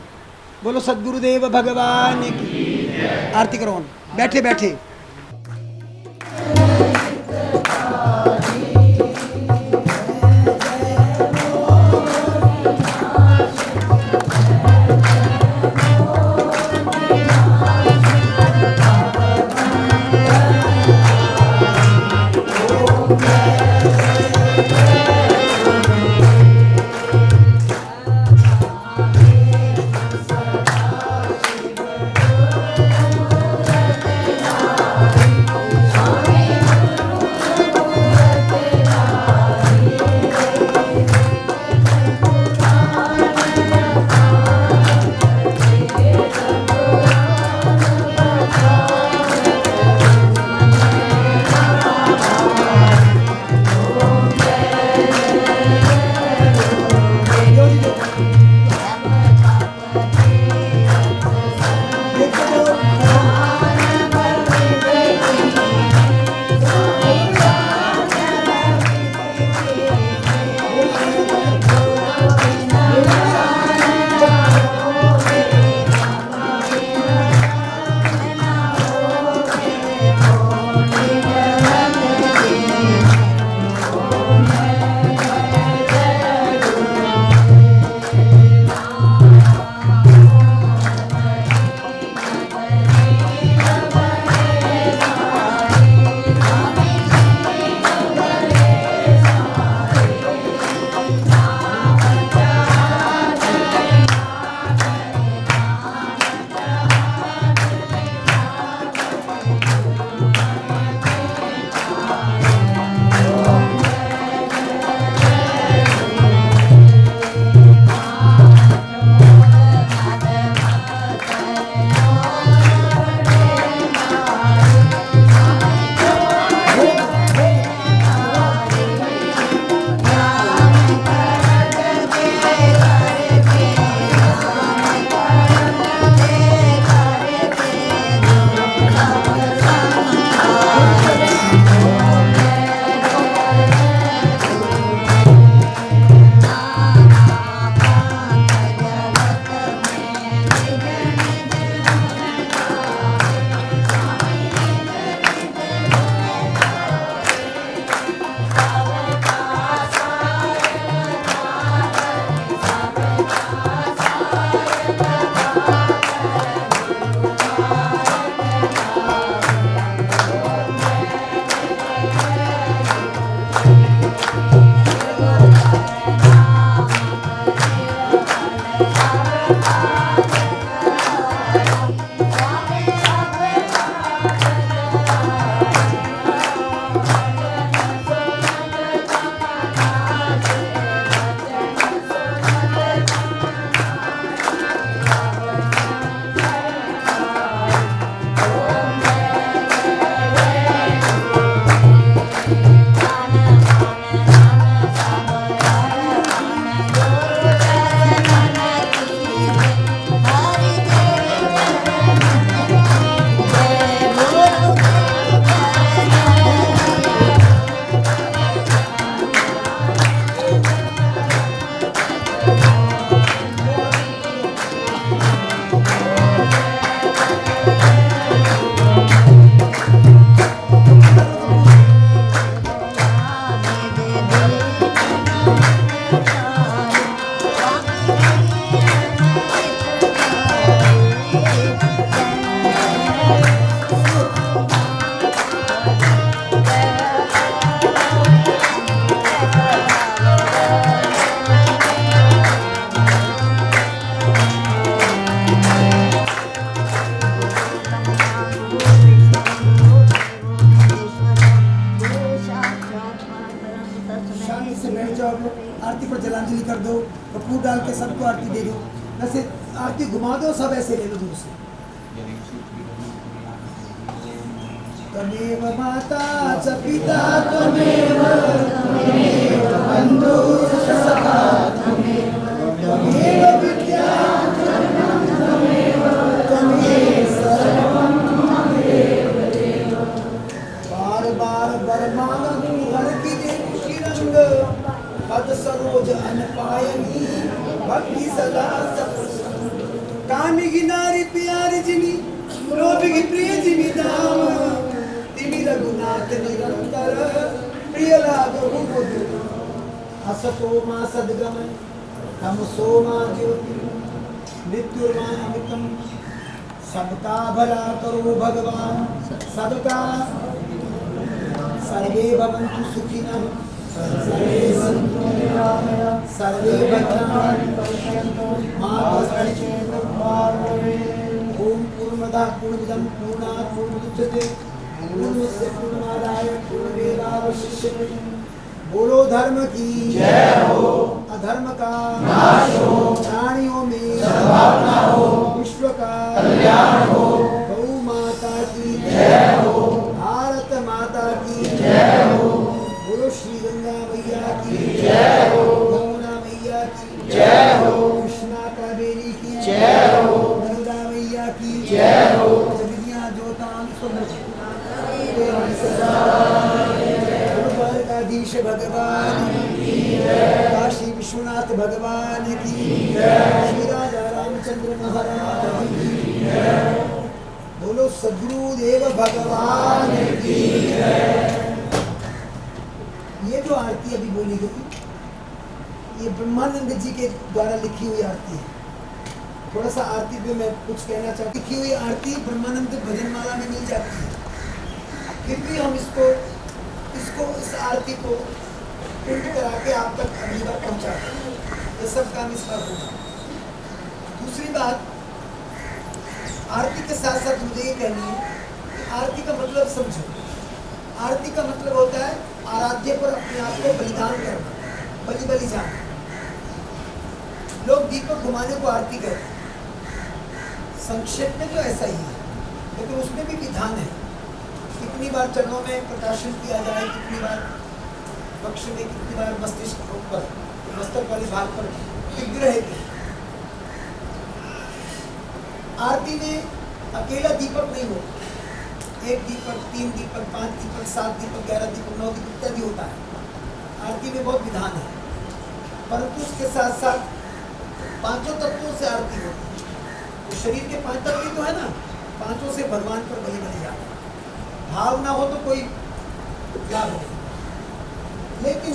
बोलो सद्गुरुदेव भगवान की आरती करो, बैठे बैठे। बैठ जाओ, आरती पर जलांजलि कर दो, कपूर डाल के सबको आरती दे दो, वैसे आरती घुमा दो, सब ऐसे ले लो दूर से। त्वमेव माता च पिता त्वमेव बन्धुः च सखा त्वमेव विद्या त्वमेव सर्वं त्वमेव। बार बार वर मांगू हर की दे रंग, पद सरोज अनपायनी भक्ति सदा सत्संग। कामी की नारी प्यारी जिनी, लोभी की प्रिय जिनी दाम, तिमी रघुनाथ निरंतर प्रिय लागहु बुधु। असतो मा सद्गमय तमसो मा ज्योति, मृत्युर्मा अमृतम सबका भला करो भगवान सबका। सर्वे भवन्तु सुखिनः सर्वे सन्तु निरामयाः सर्वे भद्राणि पश्यन्तु मा कश्चित् दुःखभाग् भवेत्। ओम पूर्णमदः पूर्णमिदं पूर्णात् पूर्णमुदच्यते पूर्णस्य पूर्णमादाय पूर्णमेवावशिष्यते। बोलो धर्म की जय हो, अधर्म का नाश हो, प्राणियों में सद्भावना हो, विश्व का कल्याण हो। गौ माता की जय हो, भारत माता की जय हो। बोलो श्री गंगा मैया की जय हो, यमुना मैया की जय हो, कृष्णा कावेरी की जय हो, नर्मदा मैया की जय हो। जगदियां जोतां द्वारकाधीश भगवान की जय, काशी विश्वनाथ भगवान की जय, श्री राजा रामचंद्र महाराज की जय। बोलो सद्गुरुदेव भगवान की जय। ये जो आरती अभी बोली गई, ये ब्रह्मानंद जी के द्वारा लिखी हुई आरती है। थोड़ा सा आरती पे मैं कुछ कहना चाहती। लिखी हुई आरती ब्रह्मानंद भजनमाला में मिल जाती है, फिर भी हम इस आरती को प्रिंट करा के आप तक अगली बार पहुँचाते हैं। ये सब काम इस बार होगा। दूसरी बात, आरती के साथ साथ मुझे ये कहनी है कि आरती का मतलब समझो। आरती का मतलब होता है आराध्य पर अपने आप को बलिदान करना, बलि जाना। लोग दीपक घुमाने को आरती कहते हैं। संक्षेप में तो ऐसा ही है, लेकिन उसमें भी विधान है। कितनी बार चरणों में प्रकाशन किया जाए, कितनी बार पक्ष में, कितनी बार मस्तिष्क पर, मस्तक वाले भाग पर विग्रह की। आरती में अकेला दीपक नहीं होता। 1 दीपक, 3 दीपक, 5 दीपक, 7 दीपक, 11 दीपक, 9 दीपक इत्यादि होता है। आरती में बहुत विधान है, परंतु उसके साथ साथ 5 तत्वों से आरती होती है। तो शरीर के 5 तत्व तो है ना, 5 से भगवान पर बलि जाना। भाव ना हो तो कोई लाभ नहीं। लेकिन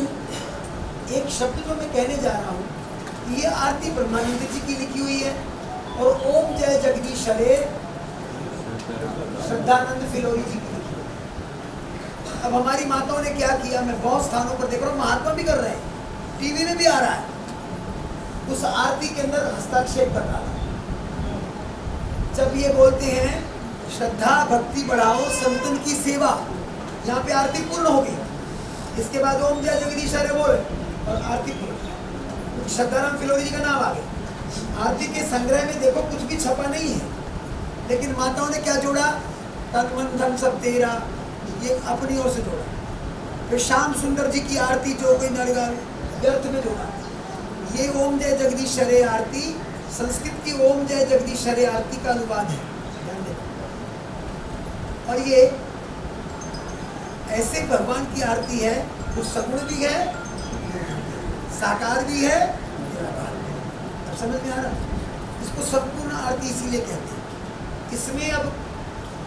एक शब्द जो मैं कहने जा रहा हूँ, ये आरती ब्रह्मानंद जी की लिखी हुई है और ओम जय जगदीश हरे श्रद्धानंद फिलोरी जी की लिखी हुई। अब हमारी माताओं ने क्या किया, मैं बहुत स्थानों पर देख रहा हूँ, महात्मा भी कर रहे हैं, टीवी में भी आ रहा है। उस आरती के अंदर हस्ताक्षेप कर रहा है। जब ये बोलते हैं श्रद्धा भक्ति बढ़ाओ संतन की सेवा, यहाँ पे आरती पूर्ण हो गई। इसके बाद ओम जय जगदीश हरे बोले और आरती पूर्ण। श्रद्धाराम फिलोरी जी का नाम आ गया। आरती के संग्रह में देखो कुछ भी छपा नहीं है, लेकिन माताओं ने क्या जोड़ा, तन मन धन सब तेरा, ये अपनी ओर से जोड़ा। फिर श्याम सुंदर जी की आरती जो कोई नड़गा व्यर्थ में जोड़ा। ये ओम जय जगदीश हरे आरती संस्कृत की ओम जय जगदीश हरे आरती का अनुवाद है, ध्यान देना। और ये ऐसे भगवान की आरती है जो सगुण भी है, साकार भी है, निराकार भी है। अब समझ में आ रहा? इसको संपूर्ण आरती इसीलिए कहते हैं। इसमें अब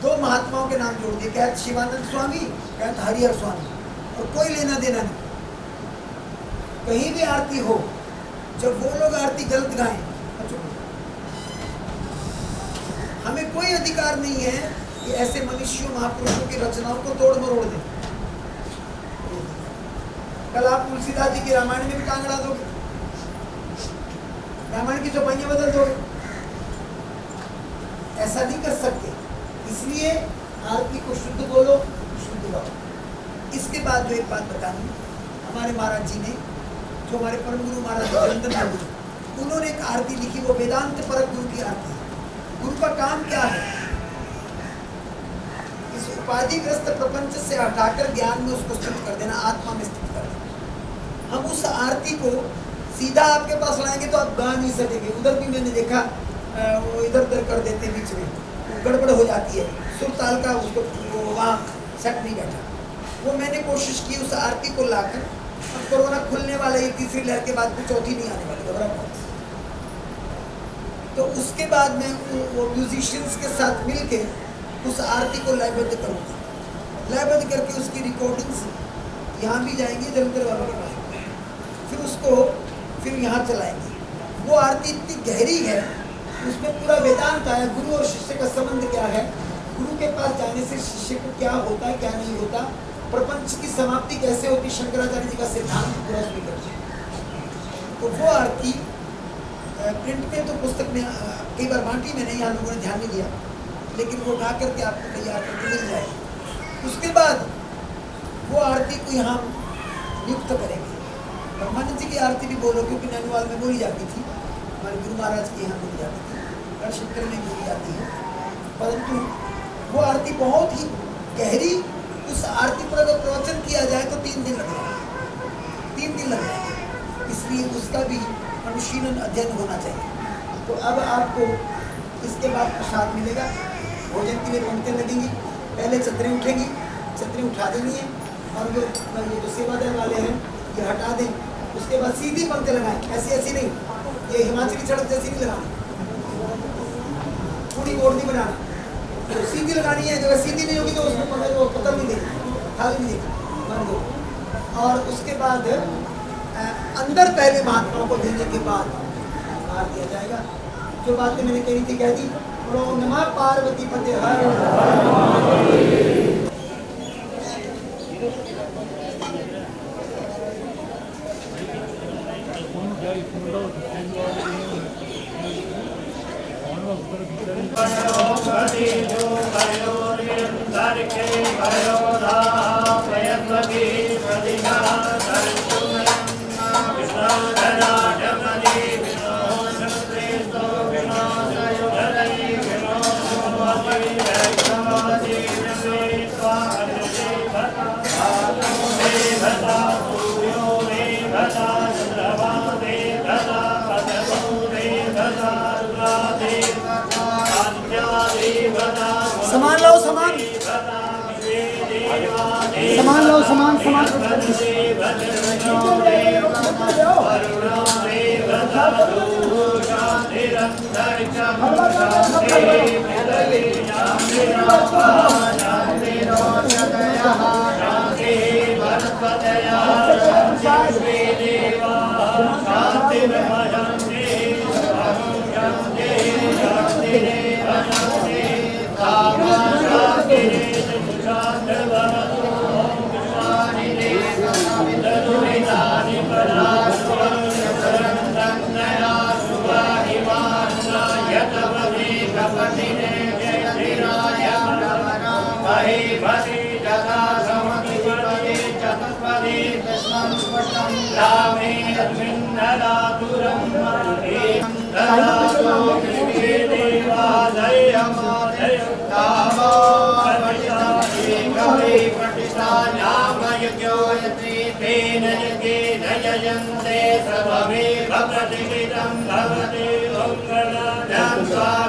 2 महात्माओं के नाम जोड़ दिए, कहते शिवानंद स्वामी, कहते हरिहर स्वामी, और कोई लेना देना नहीं। कहीं भी आरती हो, जब वो लोग आरती गलत गाएं, हमें कोई अधिकार नहीं है कि ऐसे मनुष्यों महापुरुषों की रचनाओं को तोड़ मरोड़ दें। कल आप तुलसीदास जी की रामायण में भी कांगड़ा दोगे, रामायण की चौपाइयां बदल दोगे, ऐसा नहीं कर सकते। इसलिए आरती को शुद्ध बोलो, शुद्ध गाओ। इसके बाद जो एक बात बतानी, हमारे महाराज जी ने जो हमारे परम गुरु महाराज चंदन गुरु, उन्होंने एक आरती लिखी, वो वेदांत परक गुरु की आरती। गुरु का काम क्या है? इस उपाधिग्रस्त प्रपंच से हटाकर ज्ञान में उसको स्थित कर देना, आत्मा में स्थित कर देना। हम उस आरती को सीधा आपके पास लाएंगे तो आप गा नहीं सकेंगे। उधर भी मैंने देखा वो इधर उधर कर देते हैं, बीच में गड़बड़ हो जाती है, सुर ताल का उसको वहाँ सेट नहीं बैठा। वो मैंने कोशिश की उस आरती को लाकर। अब कोरोना खुलने वाला है, तीसरी लहर के बाद में चौथी नहीं आने वाली, घबरा मत। तो उसके बाद में वो म्यूजिशियंस के साथ मिलके उस आरती को लयबद्ध करूँगा। लयबद्ध करके उसकी रिकॉर्डिंग्स यहाँ भी जाएंगी जलंधर वालों के पास, फिर उसको फिर यहाँ चलाएंगे। वो आरती इतनी गहरी है, उसमें पूरा वेदांत आया, गुरु और शिष्य का संबंध क्या है, गुरु के पास जाने से शिष्य को क्या होता है क्या नहीं होता, प्रपंच की समाप्ति कैसे होती, शंकराचार्य जी का सिद्धांत पूरा उसमें करते। तो वो आरती प्रिंट में तो पुस्तक में कई बार बांटी मैंने, यहाँ लोगों ने ध्यान नहीं दिया, लेकिन वो गा करके आपको तैयार करके मिल जाएगी। उसके बाद वो आरती को यहाँ नियुक्त करेंगे। ब्रह्मानंद जी की आरती भी बोलो, क्योंकि नैनीवाल में बोली जाती थी, हमारे गुरु महाराज के यहाँ बोली जाती थी, गढ़शंकर में बोली जाती है, परंतु वो आरती बहुत ही गहरी। उस आरती पर अगर प्रवचन किया जाए तो 3 दिन लग जाएंगे, 3 दिन लग जाएंगे। इसलिए उसका भी अनुशीलन अध्ययन होना चाहिए। तो अब आपको इसके बाद प्रसाद मिलेगा, भोजन के लिए पंक्तियाँ लगेंगी, पहले छतरी उठेंगी, छतरी उठा देनी है, और ये जो सेवा दल वाले हैं ये हटा दें। उसके बाद सीधी पंक्ति लगाएं, ऐसी ऐसी नहीं, ये हिमाचली सड़क जैसी नहीं लगानी, पूरी गोड़ नहीं बनाना, तो सीधी लगानी है। अगर सीधी नहीं होगी तो उसमें पतल नहीं देगी, खाली नहीं देगी। और उसके बाद अंदर पहले महात्माओं को देने के बाद बाहर दिया जाएगा। जो बातें मैंने कही थी कह दी। ओम नमः पार्वती पते हर। सामान लाओ, सामान सामान लाओ, सामान सामान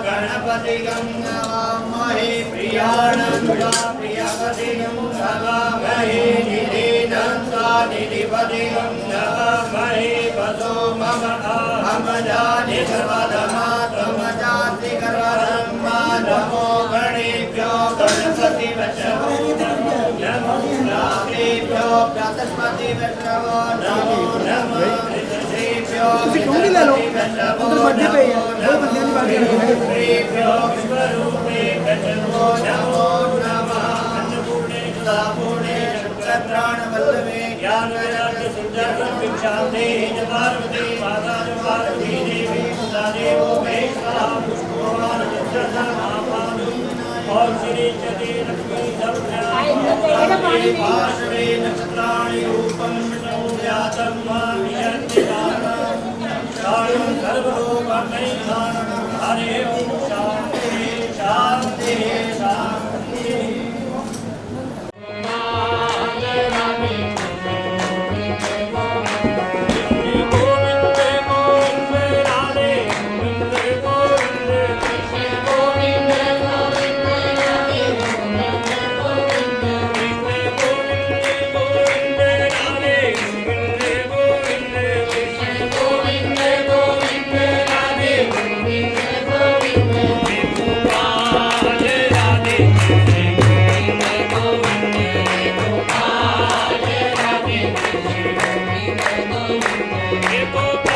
गणपति गंगामहे प्रियानंद प्रियपति गंगामहे निधिनंदा निधिपति गंगामहे पशो मम अहम जानि सर्वधमात्मजाति गर्वधर्मा नमो गणेभ्यो गणपति वचो नमो नामेभ्यो चतुष्पति वचो नमो नमः ढूंढ ले लो, उधर बर्थडे पे है, वो बंदे की बात और श्री चते लक्ष्मी नक्षत्राणि रूपं व्यातं एको